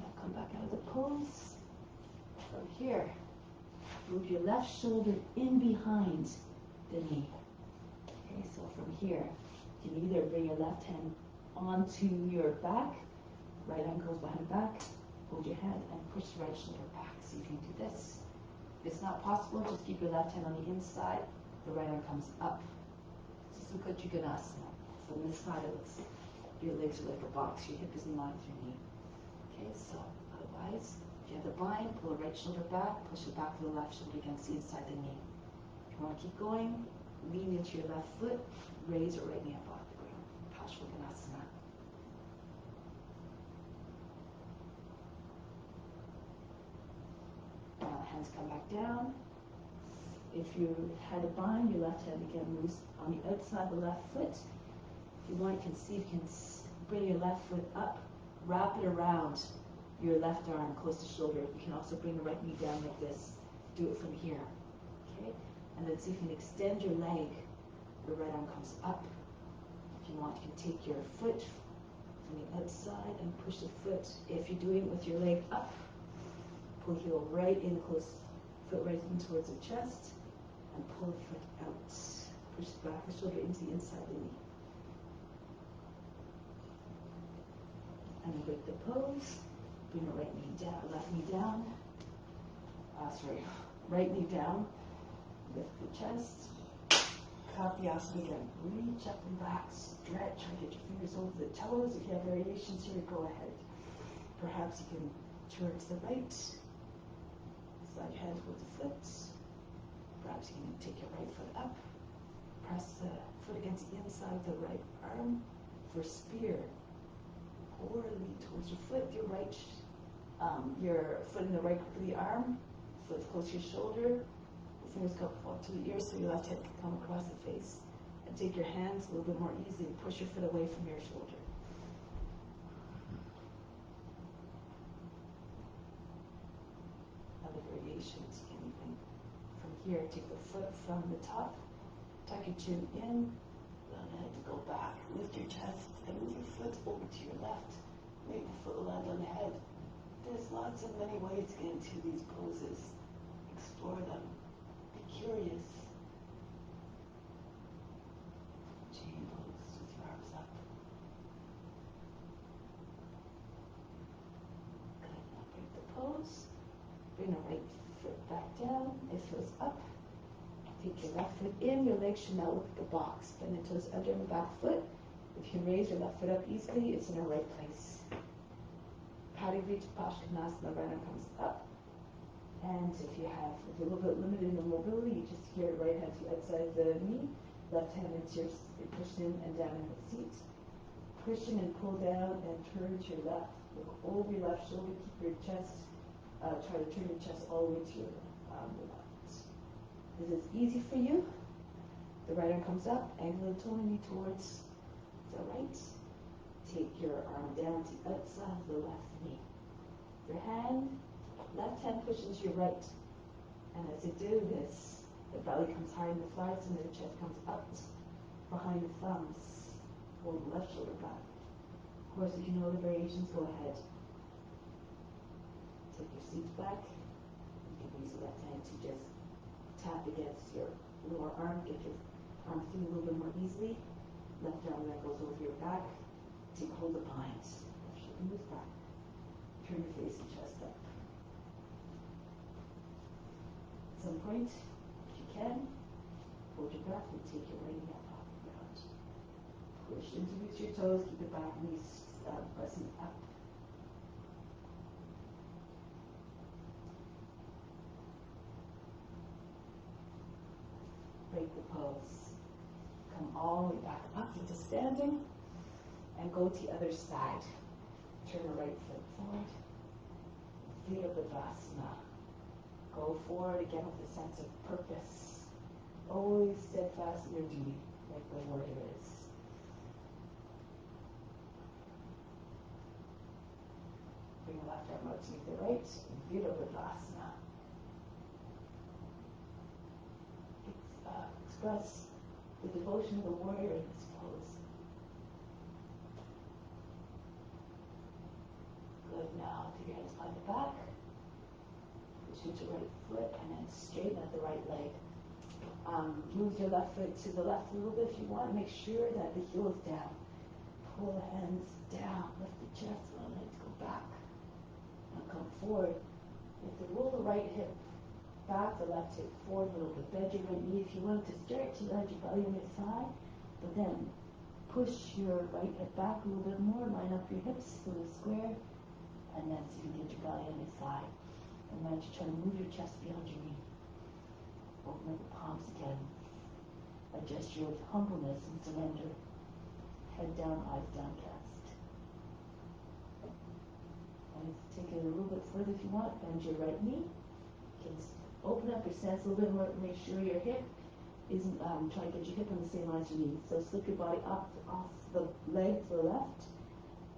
Now come back out of the pose. From here, move your left shoulder in behind the knee. Okay, so from here, you can either bring your left hand onto your back, right hand goes behind the back, hold your hand and push the right shoulder back. See if you can do this. If it's not possible, just keep your left hand on the inside, the right arm comes up. This is Sukha Trikonasana. From this side, it looks, your legs are like a box, your hip is in line with your knee. Okay, so otherwise, if you have the bind, pull the right shoulder back, push it back to the left shoulder against the inside the knee. If you want to keep going, lean into your left foot, raise your right knee up off the ground. Pashvakonasana. Hands come back down. If you had a bind, your left hand again moves on the outside of the left foot. If you want, you can see if you can bring your left foot up, wrap it around your left arm close to shoulder. You can also bring the right knee down like this. Do it from here. Okay? And then see if you can extend your leg. The right arm comes up. If you want, you can take your foot from the outside and push the foot. If you're doing it with your leg up, pull heel right in close, foot right in towards the chest, and pull the foot out. Push the back of the shoulder into the inside of the knee. And break the pose. Bring the right knee down, left knee down. Right knee down. Lift the chest. Kapyasana again. Reach up and back. Stretch. Try to get your fingers over the toes. If you have variations here, go ahead. Perhaps you can turn to the right. Slide your hand towards the foot. Perhaps you can take your right foot up. Press the foot against the inside of the right arm for spear. Or lean towards your foot. Your foot in the right grip of the arm. Foot close to your shoulder. Your fingers come up to the ears so your left hand can come across the face. And take your hands a little bit more easily. Push your foot away from your shoulder. Other variations can even from here take the foot from the top, tuck your chin in, allow the head to go back, lift your chest, and move your foot over to your left. Make the foot land on the head. There's lots of many ways to get into these poses. Explore them. Be curious. Chain pose with your arms up. Good. Now break the pose. Bring the right foot back down. It feels up. Take your left foot in. Your legs should now look like a box. Bend the toes under the back foot. If you can raise your left foot up easily, it's in the right place. Padi reach Pashkanasana, the right arm comes up. And if you're a little bit limited in mobility, you just carry right hand to the outside of the knee, left hand into your push in and down in the seat. Pushing and pull down and turn to your left. Look over your left shoulder, keep your chest, try to turn your chest all the way to your left. This is easy for you. The right arm comes up, angle the toe and knee towards the right. Take your arm down to the outside of the left knee. Your left hand pushes your right. And as you do this, the belly comes higher in the thighs and the chest comes up. behind the thumbs. Pull the left shoulder back. Of course, if you know the variations, go ahead. Take your seat back. You can use your left hand to just tap against your lower arm, get your arm through a little bit more easily. Left arm that goes over your back. Take hold of behind. Left shoulder moves back. Turn your face and chest up. At some point, if you can, hold your breath and take your right knee up off the ground. Push into your toes, keep your back knees pressing up. Break the pose. Come all the way back up into standing and go to the other side. Turn the right foot forward. Virabhadasana. Go forward again with a sense of purpose. Always steadfast in your duty, like the warrior is. Bring the left arm out to meet the right. Virabhadasana. Express the devotion of the warrior in this pose. Good. Now, take your hands behind the back. Push into your right foot and then straighten out the right leg. Move your left foot to the left a little bit if you want. Make sure that the heel is down. Pull the hands down. Lift the chest. Allow the legs to go back. Now come forward. You have to roll the right hip back, the left hip forward a little bit. Bend your right knee if you want to start to land your belly on your thigh, but then push your right hip back a little bit more, line up your hips so they're square, and then so you can get your belly on your thigh. And then you try to move your chest beyond your knee. Open up the palms again. A gesture of humbleness and surrender. Head down, eyes downcast. And take it a little bit further if you want. Bend your right knee. You can open up your stance a little bit more, make sure your hip isn't, try to get your hip on the same line as your knee. So slip your body off the leg to the left,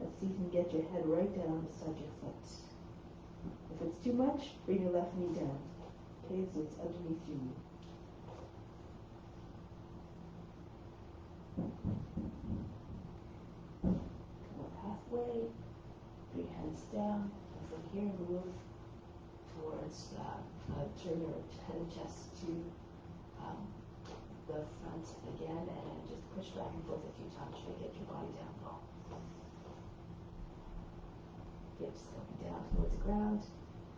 and see if you can get your head right down beside your foot. If it's too much, bring your left knee down. Okay, so it's underneath your knee. Come up halfway, bring your hands down, and from here move towards turn your head and chest to the front again, and then just push back and forth a few times. Try to get your body down low. Hips coming down towards the ground.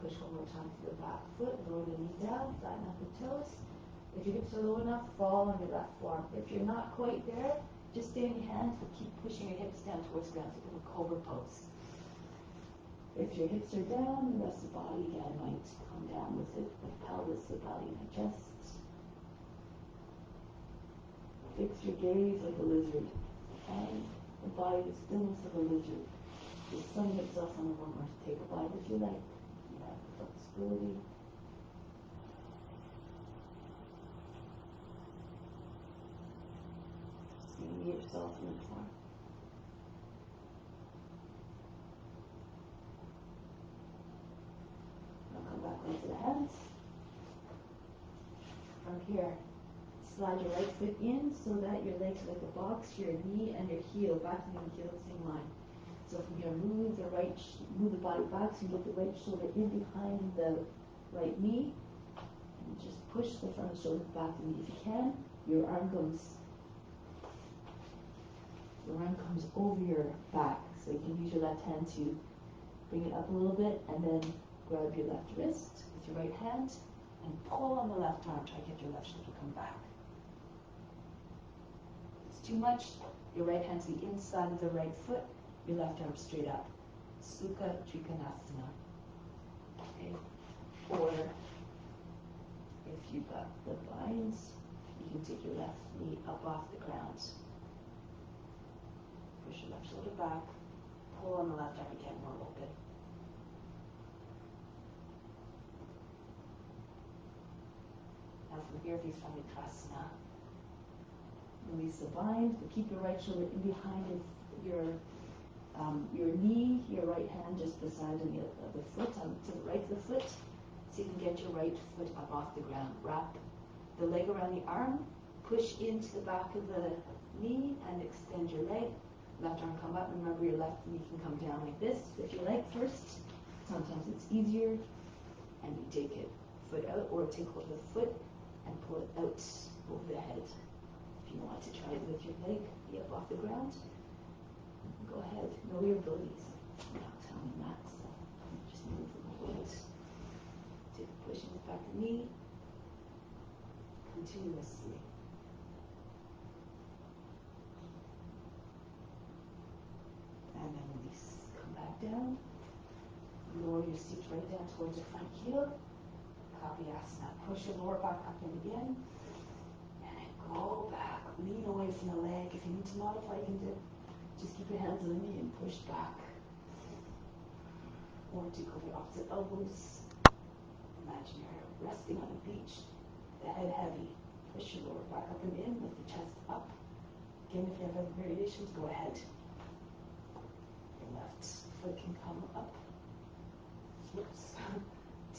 Push one more time through the back foot. Lower the knee down. Flatten out the toes. If your hips are low enough, fall on your left forearm. If you're not quite there, just stay in your hands, but keep pushing your hips down towards the ground. So a cobra pose. If your hips are down, the rest of the body again might come down with it, the pelvis, the belly, and the chest. Fix your gaze like a lizard, and the body, the stillness of a lizard. The sun itself on the warmer. Take a bite if you like. You have the flexibility. See yourself in the form. Back onto the hands. From here, slide your right foot in so that your legs are like a box, your knee and your heel, back knee and heel, same line. So from here, move the body back so you get the right shoulder in behind the right knee, and just push the front of the shoulder back to the knee. If you can, your arm comes over your back, so you can use your left hand to bring it up a little bit, and then grab your left wrist with your right hand and pull on the left arm. Try to get your left shoulder to come back. If it's too much, your right hand to the inside of the right foot, your left arm straight up. Sukha Trikonasana. Okay. Or if you've got the binds, you can take your left knee up off the ground. Push your left shoulder back. Pull on the left arm again, more open. Now from here, if you find Vipassana, release the bind, but keep your right shoulder in behind your knee, your right hand just beside the foot, to the right of the foot, so you can get your right foot up off the ground. Wrap the leg around the arm, push into the back of the knee and extend your leg. Left arm come up. Remember, your left knee can come down like this if you like first. Sometimes it's easier. And you take it foot out, or take hold of the foot and pull it out over the head. If you want to try to lift your leg, be up off the ground, go ahead. Know your abilities. You're not telling me that, so just move a little bit. Take a push in the back of the knee continuously. And then release. Come back down. Lower your seat right down towards your front heel. Kapiyasana. Push your lower back up in again. And then go back. Lean away from the leg. If you need to modify, you can do. Just keep your hands on the knee and push back. Or take over your opposite elbows. Imagine you're resting on a beach. The head heavy. Push your lower back up and in. Lift the chest up. Again, if you have other variations, go ahead. Your left foot can come up. Whoops.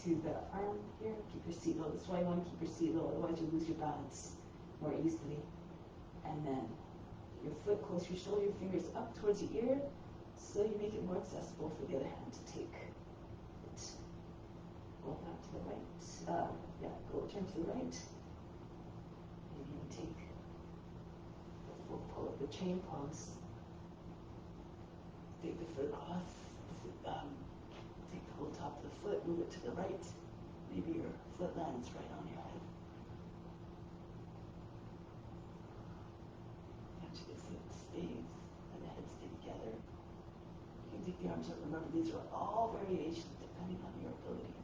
To the arm here. Keep your seat low. That's why you want to keep your seat low. Otherwise, you lose your balance more easily. And then your foot close to your shoulder, your fingers up towards your ear, so you make it more accessible for the other hand to take it. Go back to the right. Go turn to the right. Maybe you take the full pull of the chain pose. Take the foot off. Take the whole top of the foot, move it to the right. Maybe your foot lands right on your head. Actually, the foot stays and the head stay together. You can take the arms up. Remember, these are all variations depending on your abilities.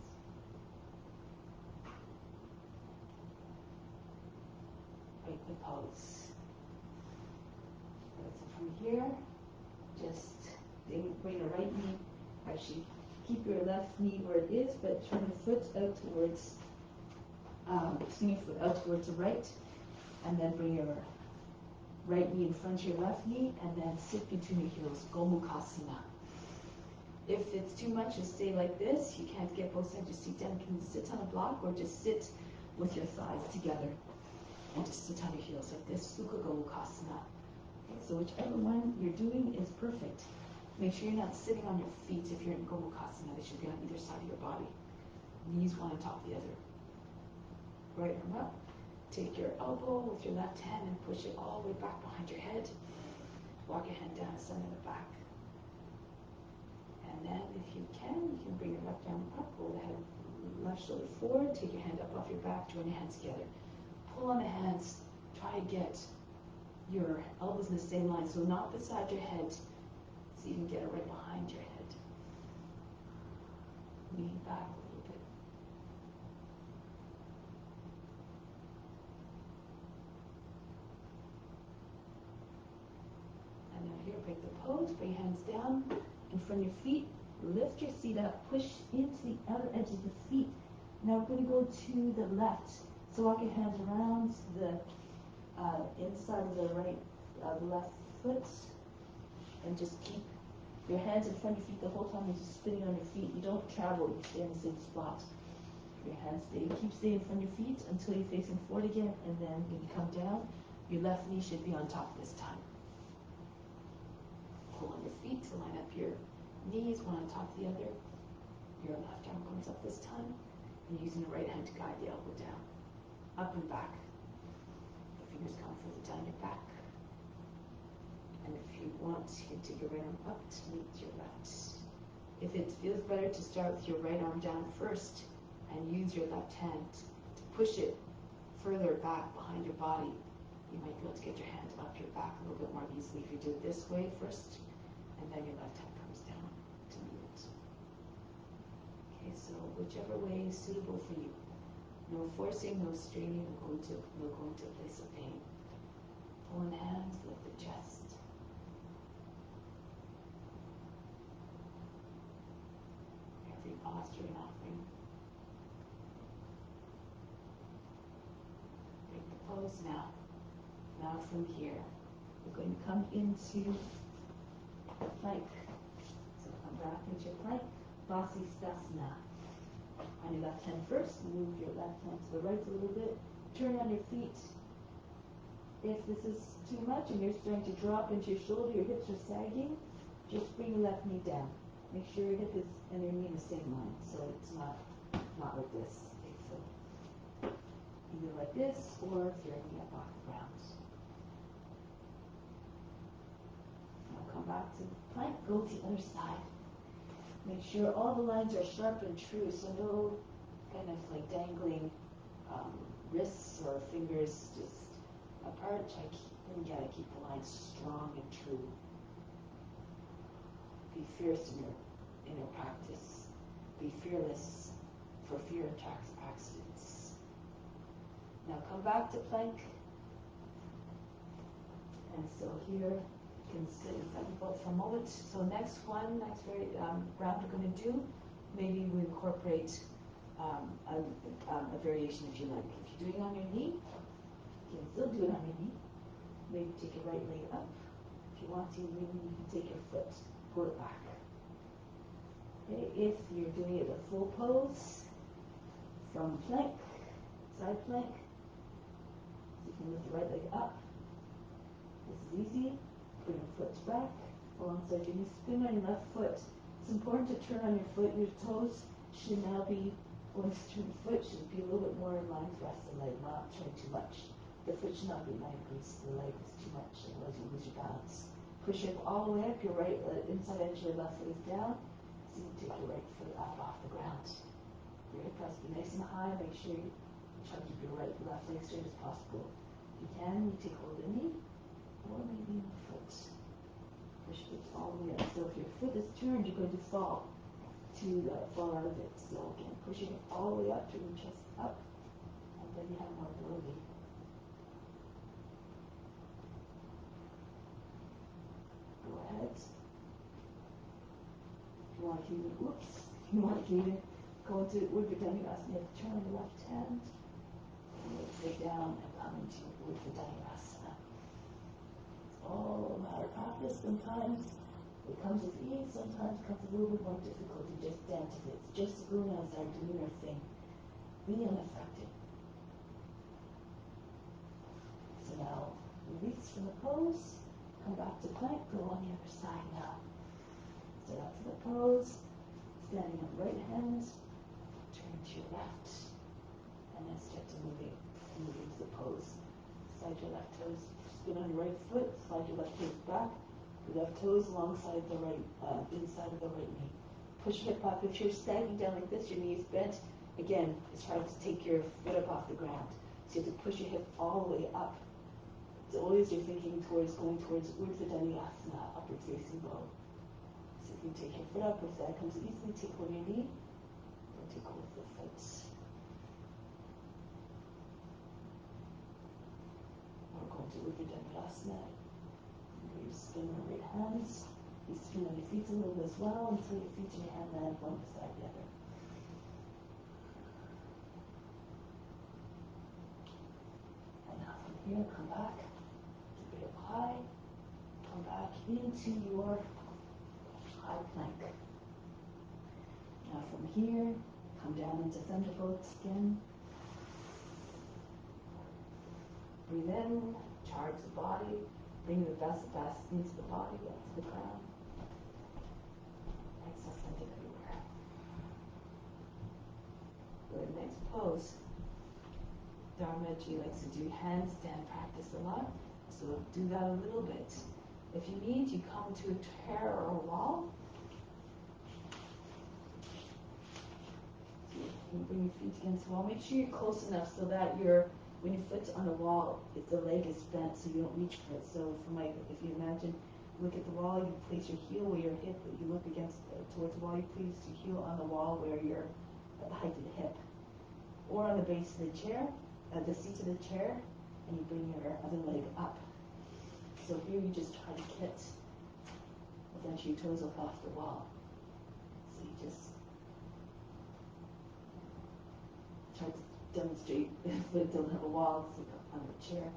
Break the pose. So from here, just bring the right knee. Actually, keep your left knee where it is, but turn the foot out towards, swing your foot out towards the right, and then bring your right knee in front of your left knee, and then sit between your heels, Gomukhasana. If it's too much, just stay like this. You can't get both sides of your seat down. You can sit on a block, or just sit with your thighs together, and just sit on your heels like this, Sukha Gomukhasana. Okay, so whichever one you're doing is perfect. Make sure you're not sitting on your feet if you're in Gomukhasana. They should be on either side of your body. Knees one on top of the other. Right arm up. Take your elbow with your left hand and push it all the way back behind your head. Walk your hand down, center the back. And then if you can bring your left arm up, roll the head, left shoulder forward, take your hand up off your back, join your hands together. Pull on the hands, try to get your elbows in the same line, so not beside your head, so you can get it right behind your head. Lean back a little bit. And now here, break the pose, bring your hands down in front of your feet, lift your seat up, push into the outer edge of the feet. Now we're going to go to the left. So walk your hands around the inside of the left foot, and just keep your hands in front of your feet the whole time. You're just spinning on your feet. You don't travel, you stay in the same spot. Your hands keep staying in front of your feet until you're facing forward again, and then when you come down, your left knee should be on top this time. Pull on your feet to line up your knees, one on top of the other. Your left arm comes up this time, and using the right hand to guide the elbow down. Up and back. The fingers come further down your back. And if you want, you can take your right arm up to meet your left. If it feels better to start with your right arm down first and use your left hand to push it further back behind your body, you might be able to get your hand up your back a little bit more easily if you do it this way first, and then your left hand comes down to meet it. Okay, so whichever way is suitable for you. No forcing, no straining, no going to a place of pain. Pull in hands, lift the chest. Every posture and offering. Break the pose now. Now from here, we're going to come into plank. So come back into your plank, Vasisthasana. On your left hand first, move your left hand to the right a little bit. Turn on your feet. If this is too much and you're starting to drop into your shoulder, your hips are sagging, just bring your left knee down. Make sure your hip is and your knee in the same line, so it's not like this. Okay, so either like this or if your knee up off the ground. Now come back to the plank, go to the other side. Make sure all the lines are sharp and true, so no kind of like dangling wrists or fingers just apart. You gotta keep the lines strong and true. Be fierce in your practice. Be fearless, for fear attracts accidents. Now come back to plank. And so here you can sit in front of both for a moment. So next round we're going to do, maybe we incorporate a variation if you like. If you're doing it on your knee, you can still do it on your knee. Maybe take your right leg up. If you want to, maybe you can take your foot, pull it back. Okay, if you're doing it a full pose, from plank, side plank, you can lift the right leg up. This is easy. Bring your foot back alongside your knee. Spin on your left foot. It's important to turn on your foot. Your toes should now be, once you turn the foot, should be a little bit more in line with the rest of the leg, not turn too much. The foot should not be 90 degrees to the leg. It's too much, otherwise you lose your balance. Push it all the way up. Your right inside edge of your left foot is down. So you take your right foot up off the ground. Your hip press be nice and high. Make sure you try to keep your left leg straight as possible. If you can, you take hold of the knee, or maybe in the foot. Push it all the way up. So if your foot is turned, you're going to fall out of it. So again, pushing it all the way up to your chest up, and then you have more ability. Go ahead. If you want to even go into Urdhva-Dhanurasana, you have to turn on the left hand, and lay down and come into Urdhva-Dhanurasana. It's all a matter of practice. Sometimes it comes with ease, sometimes it comes with a little bit more difficulty, just dance with it. It's just the gunas are doing their thing. Be unaffected. So now, release from the pose, come back to plank, go on the other side now. So that's the pose, standing on the right hand, turn to your left, and then start to move into the pose. Slide your left toes, spin on your right foot, slide your left toes back, your left toes alongside the right, inside of the right knee. Push your hip up. If you're standing down like this, your knee is bent, again, it's hard to take your foot up off the ground. So you have to push your hip all the way up. It's always you're thinking going towards Urdhva-Dhanurasana, upward facing bow. So you can take your foot up. If that comes easily, take hold of your knee, or take hold of the foot. We're going to Urdhva-Dhanurasana. You spin on your right hands. You spin on your feet a little bit as well until your feet and your hand land one beside the other. And now from here, come back. Keep it up high. Come back into your high plank. Now from here, come down into thunderbolts again. Breathe in, charge the body. Bring the best into the body, up to the ground. Exhale, send it everywhere. Good, next pose. Dharmaji likes to do handstand practice a lot, so do that a little bit. If you need, you come to a chair or a wall. You bring your feet against the wall. Make sure you're close enough so that when your foot's on the wall, the leg is bent so you don't reach for it. So if you imagine, look at the wall, you place your heel where your hip, you look towards the wall, you place your heel on the wall where you're at the height of the hip. Or on the base of the chair, at the seat of the chair, and you bring your other leg up. So here you just try to get eventually your toes up off the wall. So you just try to demonstrate if it doesn't have a wall, it's on the chair.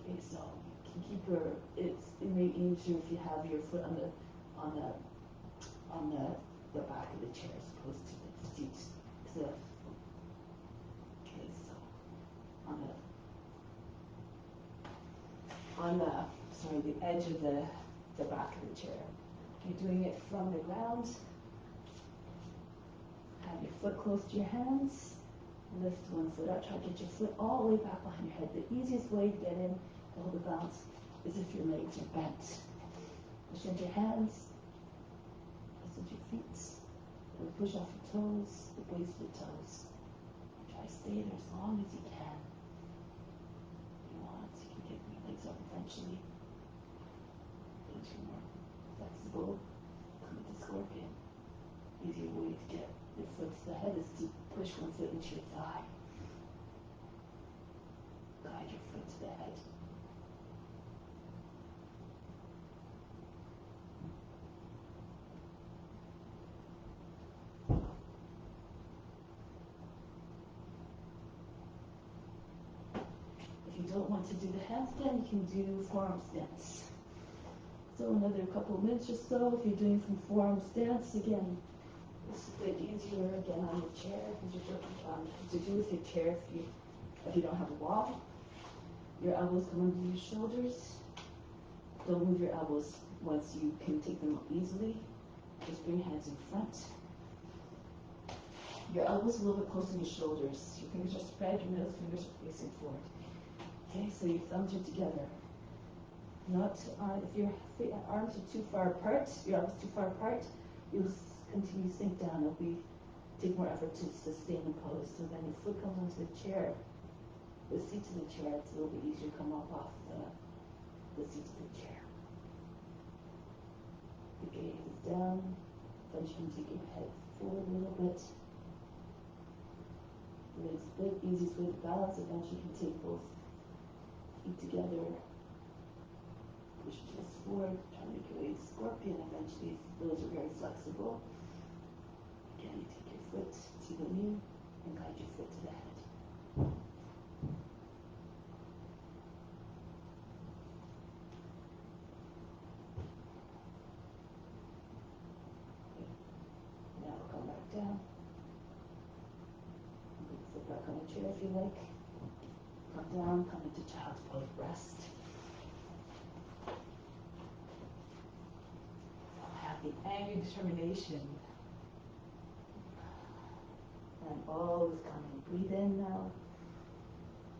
Okay, so you can keep it may be easier if you have your foot on the back of the chair as opposed to the seat. Okay, so on the on the edge of the back of the chair. You're doing it from the ground. Have your foot close to your hands. Lift one foot up. Try to get your foot all the way back behind your head. The easiest way to get in, to hold the balance, is if your legs are bent. Push into your hands. Press into your feet. And push off your toes, the base of your toes. Try to stay there as long as you can. If you want, you can get your legs up eventually. Into more flexible. Come into scorpion. Easier way to get your foot to the head is to push one foot into your thigh. Guide your foot to the head. If you don't want to do the handstand, you can do forearm stance. So another couple of minutes or so, if you're doing some forearm stance, again, it's a bit easier again on your chair, to do with your chair if you don't have a wall. Your elbows come under your shoulders. Don't move your elbows once you can take them easily. Just bring your hands in front. Your elbows a little bit close to your shoulders. Your fingers are spread, your middle fingers are facing forward. Okay, so your thumbs are together. Not if your arms are too far apart, your elbows too far apart, you'll continue to sink down. It'll take more effort to sustain the pose. So then your foot comes onto the chair, the seat of the chair. It's a little bit easier to come up off the seat of the chair. The gaze is down. Then you can take your head forward a little bit. Legs split, easiest way to balance. Eventually you can take both feet together. Push your chest forward. Try to make your way to scorpion. Eventually those are very flexible. Again, you take your foot to the knee and guide your foot to the head. Okay. Now we'll come back down. Sit back on the chair if you like. Come down, come into child's pose, rest. Have the angry determination. And all is coming. Breathe in now.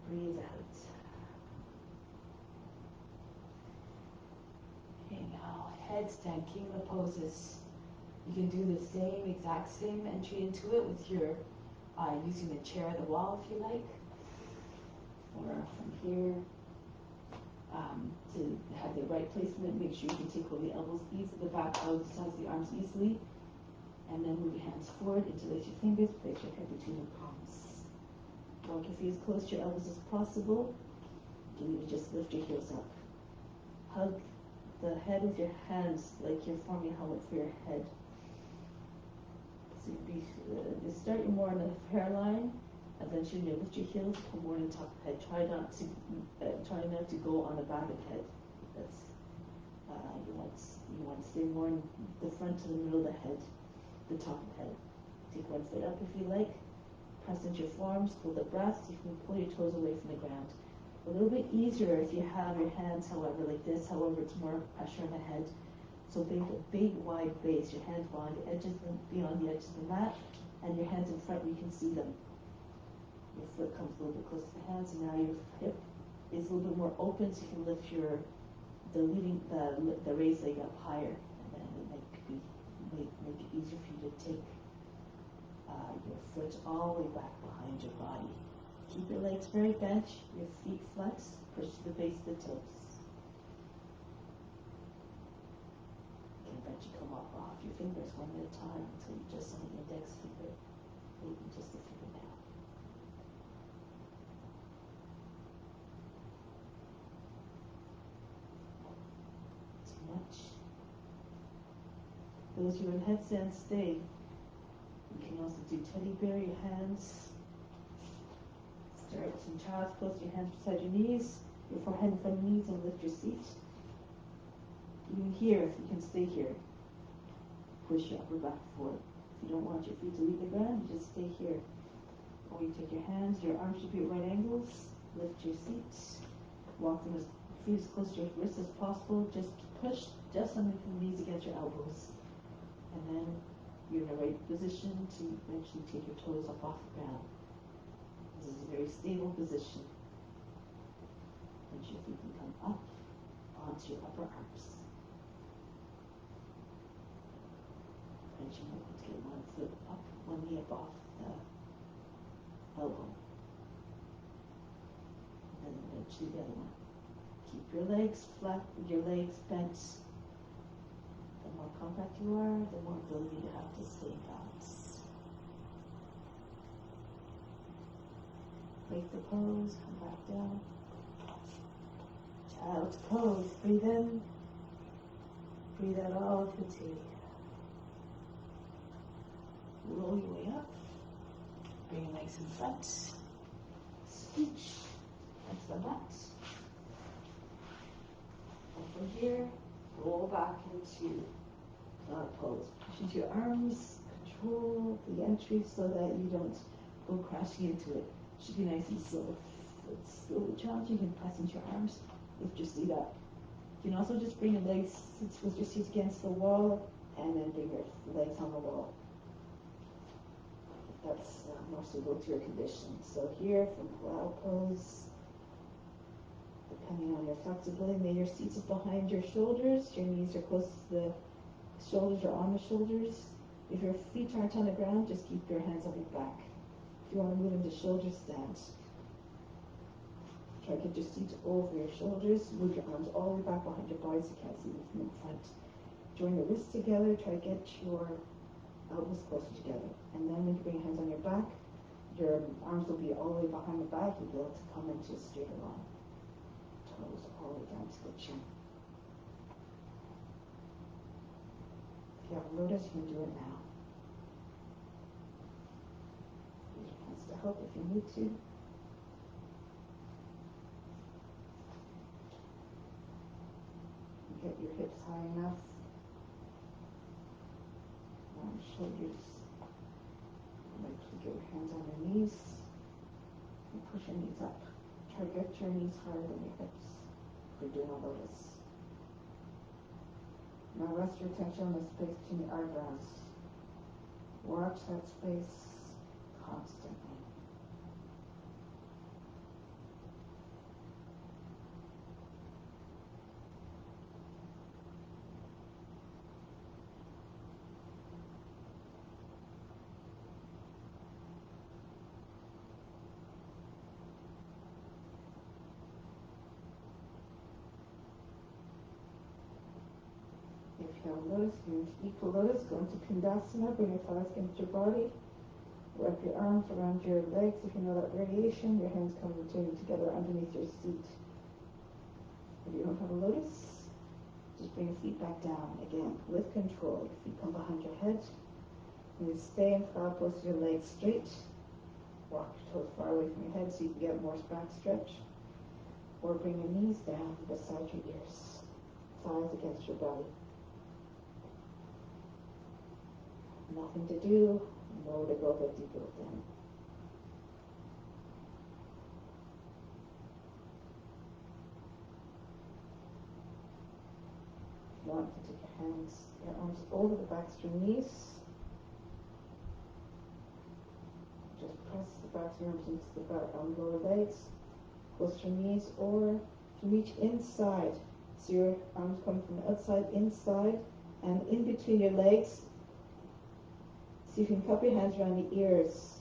Breathe out. Okay, now headstand, king of the poses. You can do the exact same entry into it with your using the chair or the wall if you like. Or from here, to have the right placement, make sure you can take all the elbows easily, the back out the sides of the arms easily. And then move your hands forward, interlace your fingers, place your head between your palms. Walk your feet as close to your elbows as possible. You can even just lift your heels up. Hug the head with your hands like you're forming a helmet for your head. So you start more on the hairline, and then you lift your heels, come more on the top of the head. Try not to go on the back of the head. That's you want to stay more in the front to the middle of the head. The top of the head. Take one foot up if you like. Press into your forearms, hold the breath. You can pull your toes away from the ground. A little bit easier if you have your hands, however, like this. However, it's more pressure on the head. So make a big, wide base. Your hands beyond the edges of the mat, and your hands in front where you can see them. Your foot comes a little bit close to the hands, and now your hip is a little bit more open, so you can lift the raised leg up higher, and then make it easier for you to take your foot all the way back behind your body. Keep your legs very bent, your feet flexed, push to the base of the toes. You can eventually come up off your fingers one at a time until you just on the index finger, maybe just the fingernail. Too much. Those who are in headstand, stay. You can also do teddy bear, your hands. Start in child's pose, your hands beside your knees, your forehead in front of your knees, and lift your seat. Even here, if you can stay here, push your upper back forward. If you don't want your feet to leave the ground, you just stay here. Or you take your hands, your arms should be at right angles, lift your seat, walk them as feet as close to your wrists as possible. Just push just underneath your knees against your elbows. And then you're in the right position to eventually take your toes up off the ground. This is a very stable position. And your feet can come up onto your upper arms. And you might want to get one foot up, one knee up off the elbow. And then eventually the other one. Keep your legs flat, your legs bent. The more compact you are, the more ability you have to stay in balance. Break the pose, come back down. Child's pose. Breathe in. Breathe out all of fatigue. Roll your way up. Bring your legs in front. Scooch onto the mat. And from here, roll back into cloud pose. Push into your arms. Control the entry so that you don't go crashing into it. Should be nice and slow. If it's a little challenging, you can press into your arms. Lift your seat up. You can also just bring your legs with your seat against the wall and then bring your legs on the wall. That's more suitable to your condition. So here from cloud pose, depending on your flexibility, may your seat is behind your shoulders, your knees are close to the shoulders or on the shoulders. If your feet aren't on the ground, just keep your hands on your back. If you want to move into shoulder stand, try to get your seat over your shoulders, move your arms all the way back behind your body so you can't see them from in front. Join your wrists together, try to get your elbows closer together. And then when you bring your hands on your back, your arms will be all the way behind the back, you'll be able to come into a straighter line. Toes all the way down to the chin. If you have lotus, you can do it now. Use your hands to help if you need to. Get your hips high enough. Round shoulders. Get your hands on your knees. And push your knees up. Try to get your knees higher than your hips. If you're doing a lotus. Now rest your attention on the space between the eyebrows. Watch that space constantly. If you have lotus, you equal lotus, go into Pindasana, bring your thighs against your body. Wrap your arms around your legs if you know that variation. Your hands come together underneath your seat. If you don't have a lotus, just bring your feet back down. Again, with control. Your feet come behind your head. And you stay in cloud pose with your legs straight. Walk your toes far away from your head so you can get more back stretch. Or bring your knees down beside your ears. Thighs against your belly. Nothing to do, nowhere to go but deeper within. If you want to take your arms over the backs of your knees. Just press the backs of your arms into the back on the lower legs. Close your knees, or if you reach inside, so your arms come from the outside inside, and in between your legs. So you can cup your hands around the ears.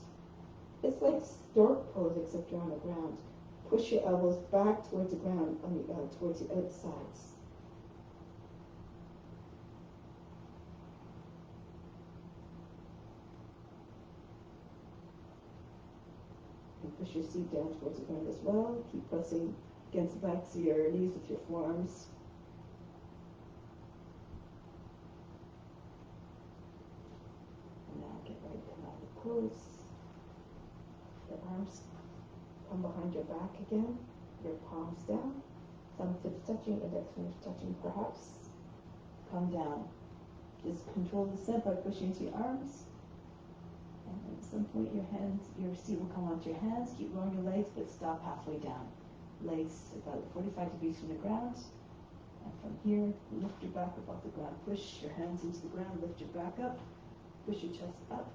It's like stork pose, except you're on the ground. Push your elbows back towards the ground, towards the outsides. And push your seat down towards the ground as well. Keep pressing against the backs of your knees with your forearms. Pose. Your arms come behind your back again. Your palms down. Thumb tips touching, index fingers touching perhaps. Come down. Just control the descent by pushing into your arms. And at some point your seat will come onto your hands. Keep rolling your legs, but stop halfway down. legs about 45 degrees from the ground. And from here, lift your back above the ground. Push your hands into the ground, lift your back up, push your chest up.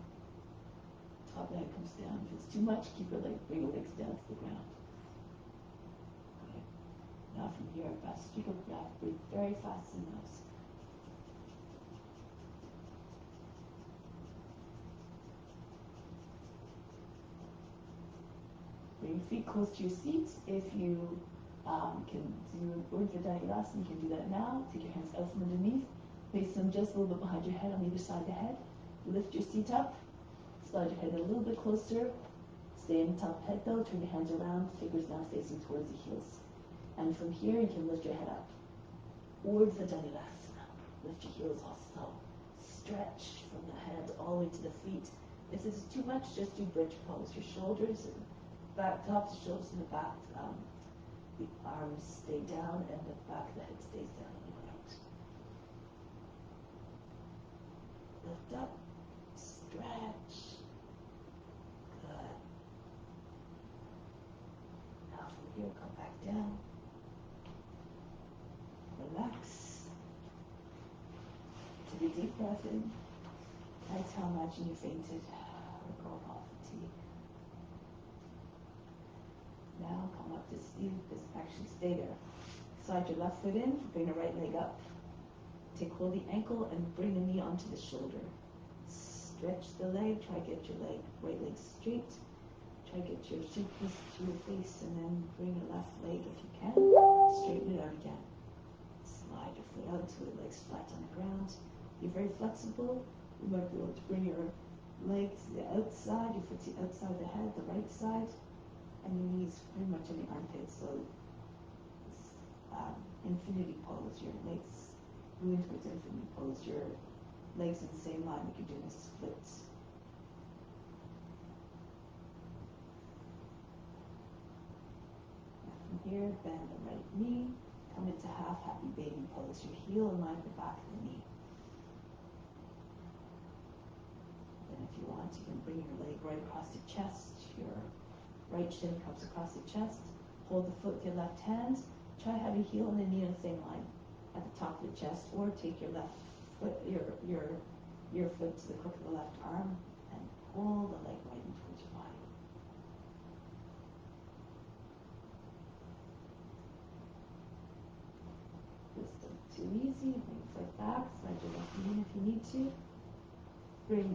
Top leg comes down. If it's too much, bring your legs down to the ground. Okay. Now from here, Vastrika breath. Breathe very fast in the nose. Bring your feet close to your seat. If you can do Urdhva Dhanurasana, you can do that now. Take your hands out from underneath. Place them just a little bit behind your head on either side of the head. Lift your seat up. Slide your head a little bit closer. Stay in the top head though. Turn your hands around. Fingers now facing towards the heels. And from here, you can lift your head up. Urdhva Dhanurasana. Lift your heels also. Stretch from the head all the way to the feet. If this is too much, just do bridge pose. Your shoulders, back, tops, shoulders in the back. The arms stay down and the back of the head stays down on the ground. Lift up, stretch. Good. Now from here, come back down. Relax. Take a deep breath in. Exhale, imagine you fainted or going off fatigue. Now come up to seat. Just actually stay there. Slide your left foot in, bring the right leg up. Hold the ankle and bring the knee onto the shoulder. Stretch the leg, try to get your right leg straight. Try to get your shin close to your face and then bring your left leg if you can. Straighten it out again. Slide your foot out until your leg's flat on the ground. Be very flexible. You might be able to bring your legs to the outside, your foot to the outside of the head, the right side. And your knees pretty much in the armpits, so it's infinity pose. Your legs moving towards infinity pose. Your legs in the same line, like you're doing a split. And from here, bend the right knee, come into half happy baby pose. Your heel in line with the back of the knee. Then if you want, you can bring your leg right across the chest. Your right shin comes across the chest. Hold the foot with your left hand. Try having heel and the knee on the same line at the top of the chest, or take your left foot, your foot to the crook of the left arm and pull the leg right in towards your body. This isn't too easy. Bring the foot back. Slide your left knee in if you need to. Bring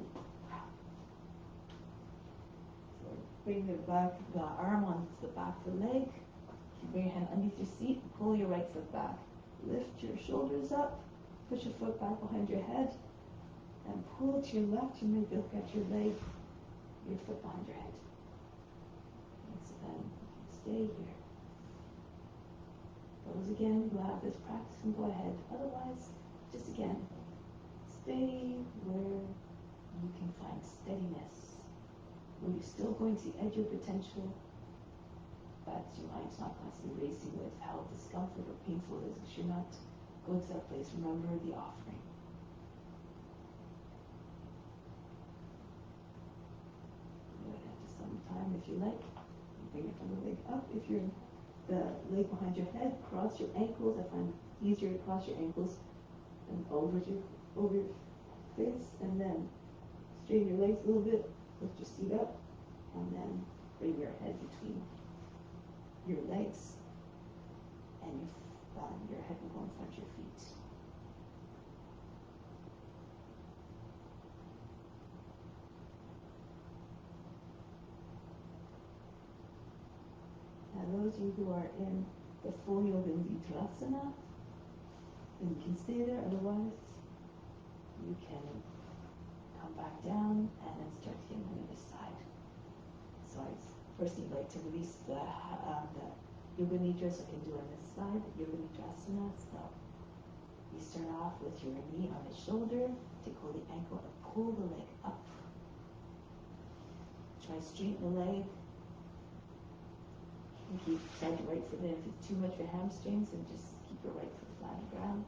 the arm onto the back of the leg. You bring your hand underneath your seat and pull your right foot back. Lift your shoulders up, push your foot back behind your head, and pull to your left. You may look at your leg, your foot behind your head. And so then you stay here. Those again who have this practice can go ahead. Otherwise, just again, stay where you can find steadiness. Where you're still going to the edge of potential, but your mind's not constantly racing with how discomfort or painful it is, because you're not going to that place. Remember the offering. Good. After some time, if you like, you bring your other leg up. If you're the leg behind your head, cross your ankles. I find it easier to cross your ankles and over your face, and then straighten your legs a little bit. Lift your seat up, and then bring your head between your legs, and your head will go in front of your feet. Now those of you who are in the full yoga nidrasana, then you can stay there. Otherwise, you can come back down and then start again on the other side. So I firstly like to release the yoga nidras I can do on this side, yoga nidrasana. So you start off with your knee on the shoulder, take hold of the ankle and pull the leg up. Try to straighten the leg. And keep the right foot in. If it's too much for hamstrings, then just keep your right foot flat on the ground.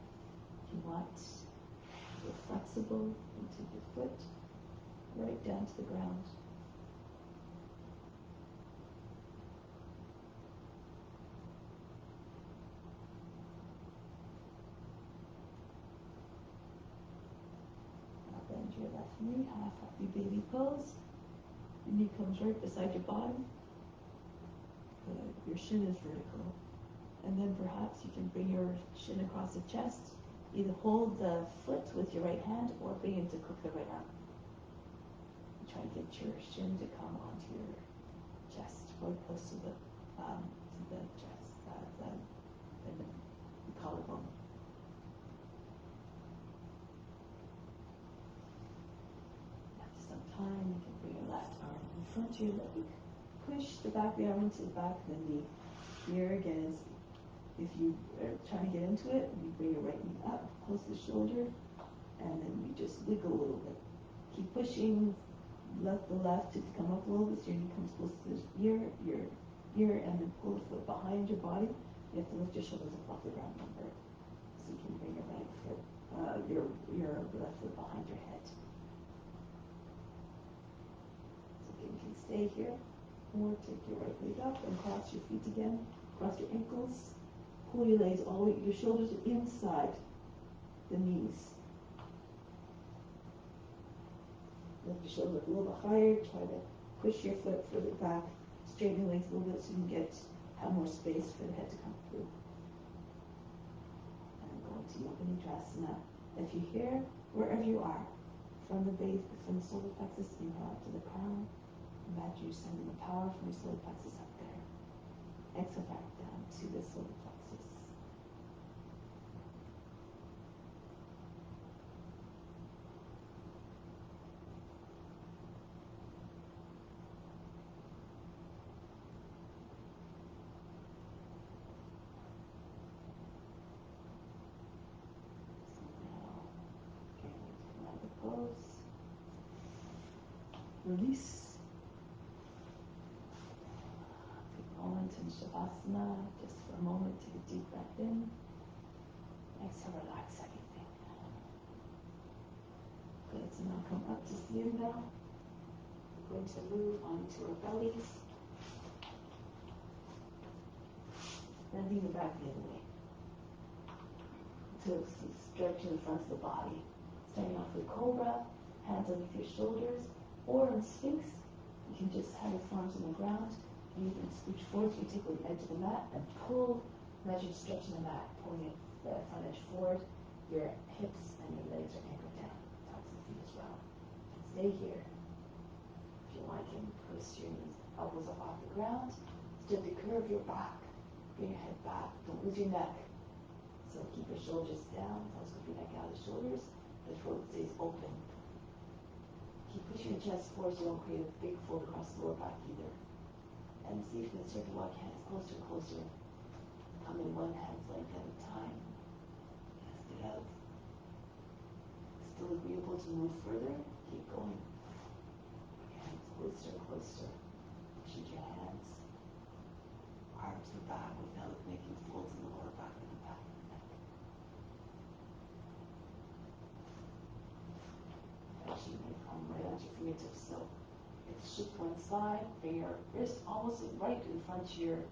If you want, you're flexible and take your foot right down to the ground. pose. Your knee comes right beside your bottom. Good. Your shin is vertical. And then perhaps you can bring your shin across the chest. Either hold the foot with your right hand or bring it to cook the right arm. Try to get your shin to come onto your chest, or close to the chest, the collarbone. After some time, you can bring your left arm in front of your leg. Push the back of the arm into the back of the knee. Here again is, if you are trying to get into it, you bring your right knee up, close to the shoulder, and then you just wiggle a little bit. Keep pushing the left to come up a little bit so your knee comes close to your ear, and then pull the foot behind your body. You have to lift your shoulders above the ground, remember. So you can bring your right foot, your left foot behind your head. So you can stay here, or take your right leg up and cross your feet again, cross your ankles. Pull your legs all the way, your shoulders are inside the knees. Lift your shoulders up a little bit higher, try to push your foot further back, straighten your legs a little bit so you can have more space for the head to come through. And go into Yoga Nidrasana. If you're here, wherever you are, from the base, from the solar plexus, inhale up to the crown. Imagine you're sending the power from your solar plexus up there. Exhale back down to the solar plexus. Pose. Release. Take a moment in Shavasana, just for a moment, take a deep breath in. Exhale, relax everything. Good, so now come up to stand now. We're going to move onto our bellies. Bending the back the other way. To stretch in the front of the body. Starting off with Cobra, hands underneath your shoulders, or in Sphinx, you can just have your forearms on the ground, and you can scooch forward, so you take the edge of the mat and pull, imagine stretching the mat, pulling the front edge forward, your hips and your legs are anchored down, tops of the feet as well. Stay here. If you want, you can twist your knees, elbows up off the ground, start to curve your back, bring your head back, don't lose your neck. So keep your shoulders down, don't scoop your neck out of the shoulders. The throat stays open. Keep pushing your chest forward so you don't create a big fold across the lower back either. And see if you can start to walk hands closer and closer. Come in one hand's length at a time. Test it out. Still agreeable to move further? Keep going. Hands closer and closer. Pushing your hands. Arms are back without making folds in the lower back and the back. You may come right onto your fingertips. So shift one side, bring your wrist almost right in front of your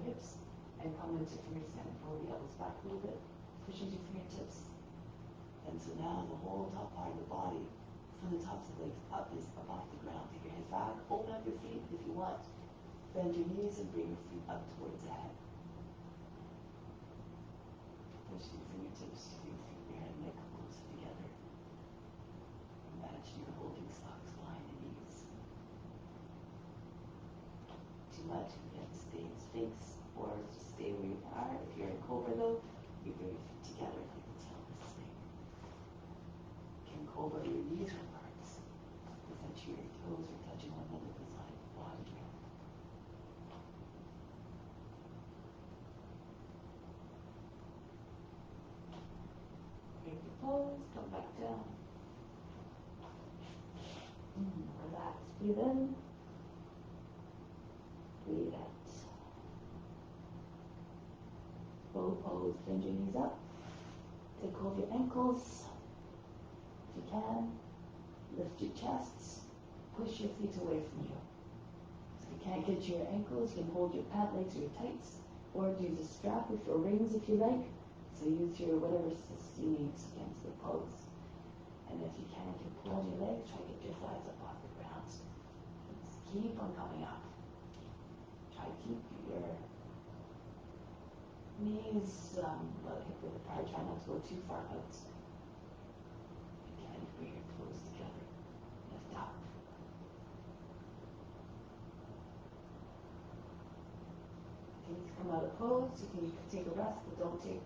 hips, and come into fingertips and pull the elbows back a little bit, push into your fingertips. And so now the whole top part of the body, from the tops of the legs up, is up off the ground. Take your head back, open up your feet if you want. Bend your knees and bring your feet up towards the head. Push your fingertips, your head and neck closer together. Imagine you're holding socks behind the knees. Too much, you can stay in Sphinx or just stay where you are. If you're in Cobra though, you bring your feet together like the tail of a snake. In Cobra, your knees are apart. Essentially your toes are touching one another beside the body. Break your pose, come back down. Relax, breathe in, breathe out. Bow pose, bend your knees up, take hold of your ankles. If you can, lift your chests, push your feet away from you. If you can't get to your ankles, you can hold your pant legs or your tights, or use a strap with your rings if you like. So use your whatever sustaining against the pose. And And if you can, you can pull on your legs, try to get your thighs up off the ground. Just keep on coming up. Try to keep your knees hip width apart. Try not to go too far out. If you can, bring your toes together. Lift up. Okay, you come out of pose. You can take a rest, but don't take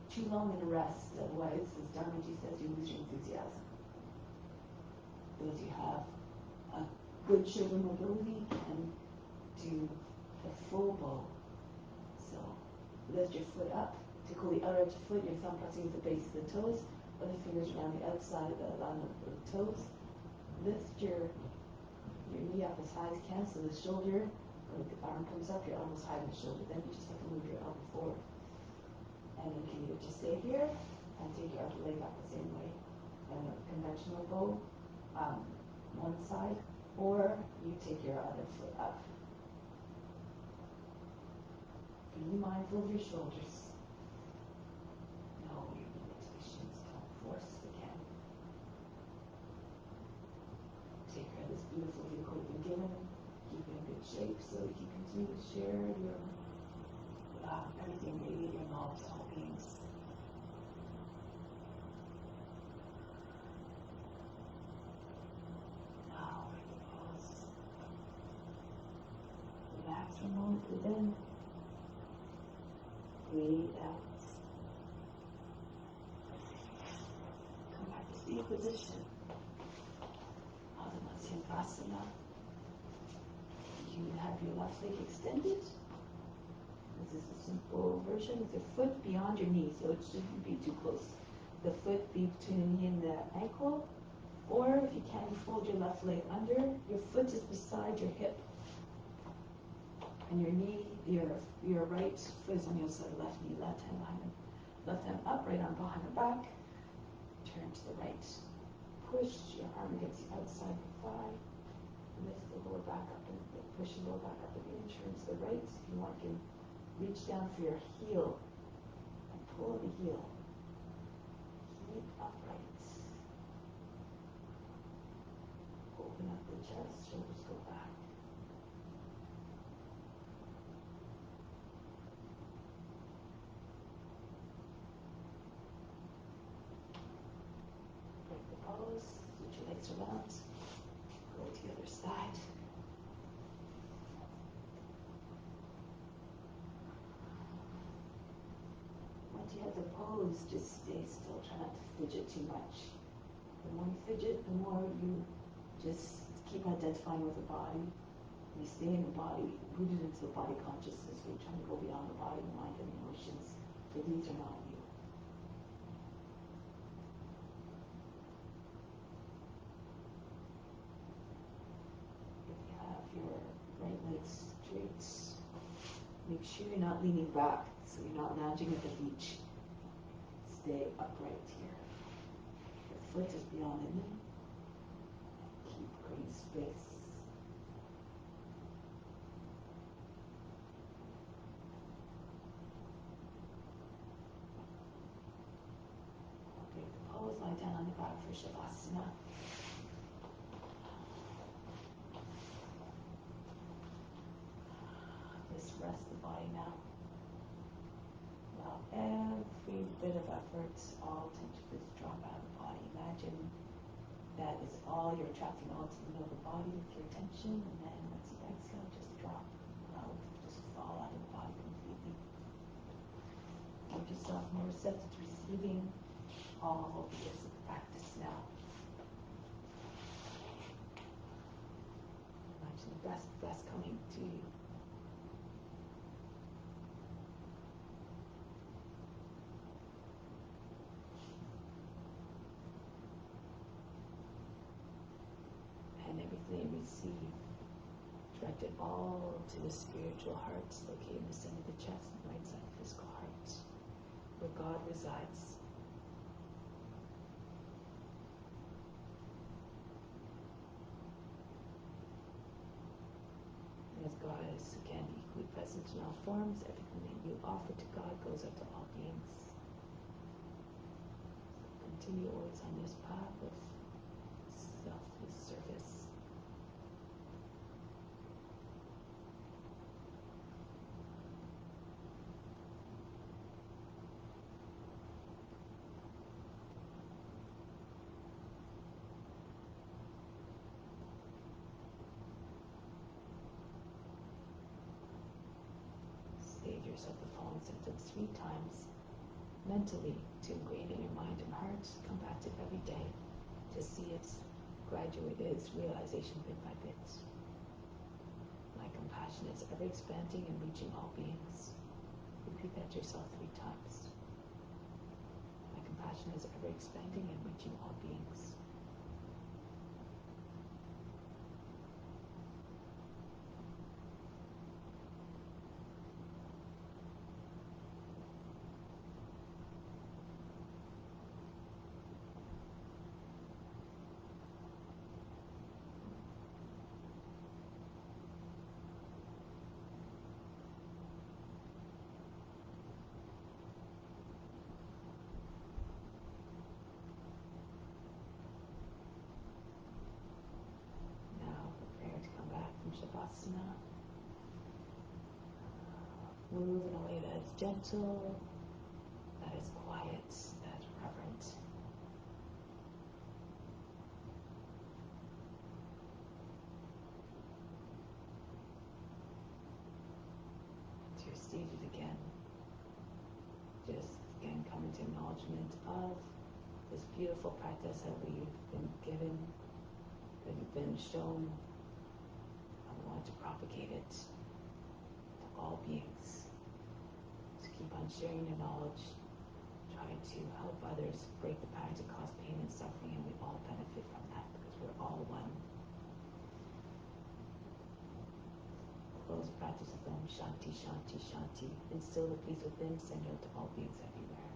too long in a rest. Otherwise, as Dharmaji says, you lose your enthusiasm. Those you have a good shoulder mobility can do a full bow. So lift your foot up, tickle the outer edge of the foot, your thumb pressing at the base of the toes, other fingers around the outside of the line of the toes. Lift your knee up as high as you can, so the shoulder, or the arm comes up, your arm is high in the shoulder. Then you just have to move your elbow forward. And you can either just stay here and take your other leg up the same way. And a conventional bow, one side, or you take your other foot up. Be mindful of your shoulders. Know your limitations. Don't force again. Take care of this beautiful vehicle you've been given. Keep it in good shape so you can continue to share your everything radiate your knowledge to all beings. Now, pause. Relax for a moment, breathe in. Breathe out. Come back to seated position. all-encompassing. You have your left leg extended. This is a simple version with your foot beyond your knee, so it shouldn't be too close. The foot be between the knee and the ankle, or if you can, fold your left leg under. Your foot is beside your hip, and your knee, your right foot is on the outside of the left knee, left hand behind it. Left hand up, right arm behind the back. Turn to the right. Push your arm against the outside of the thigh. Lift the lower back up and push the lower back up and in. Turn to the right. If you want, you can reach down for your heel and pull the heel. Keep upright. Open up the chest, shoulders go back. Break the pose, switch your legs around. Go to the other side. Once you have the pose, just stay still. Try not to fidget too much. The more you fidget, the more you just keep identifying with the body. You stay in the body, rooted into the body consciousness. We're trying to go beyond the body, the mind, and the emotions. For these are not you. If you have your right leg straight, make sure you're not leaning back, so you're not lounging at the beach. Stay upright here. Your foot is beyond the knee. Keep creating space. Break the pose, lie down on the back for Shavasana. Just rest the body now. Allow every bit of effort, all tension to drop out of the body. Imagine that is all you're attracting all to the middle of the body with your attention, and then once you exhale, just drop out, just fall out of the body completely. Make yourself more receptive to receiving all the gifts of the practice now. Imagine the best coming to you. And everything you receive, direct it all to the spiritual heart located in the center of the chest and right side of the physical heart, where God resides. And as God is again equally present in all forms, everything that you offer to God goes up to all beings. continue always on this path of selfless service. Save yourself the following sentence 3 times. Mentally, to ingrain in your mind and heart, come back to it every day to see its realization bit by bit. My compassion is ever expanding and reaching all beings. Repeat that to yourself 3 times. My compassion is ever expanding and reaching all beings. Shavasana. Move in a way that is gentle, that is quiet, that is reverent. So you're seated again. Just again come into acknowledgement of this beautiful practice that we've been given, that we've been shown. We want to propagate it to all beings. To keep on sharing your knowledge, try to help others break the patterns that cause pain and suffering, and we all benefit from that because we're all one. Close practice with Om Shanti, Shanti, Shanti. Instill the peace within, send out to all beings everywhere.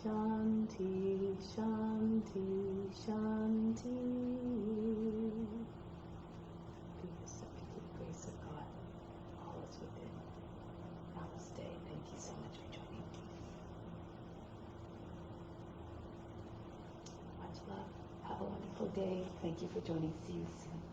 Shanti, Shanti, Shanti. Be receptive to the grace of God. All is within. Namaste. Thank you so much for joining. Much love. Have a wonderful day. Thank you for joining. See you soon.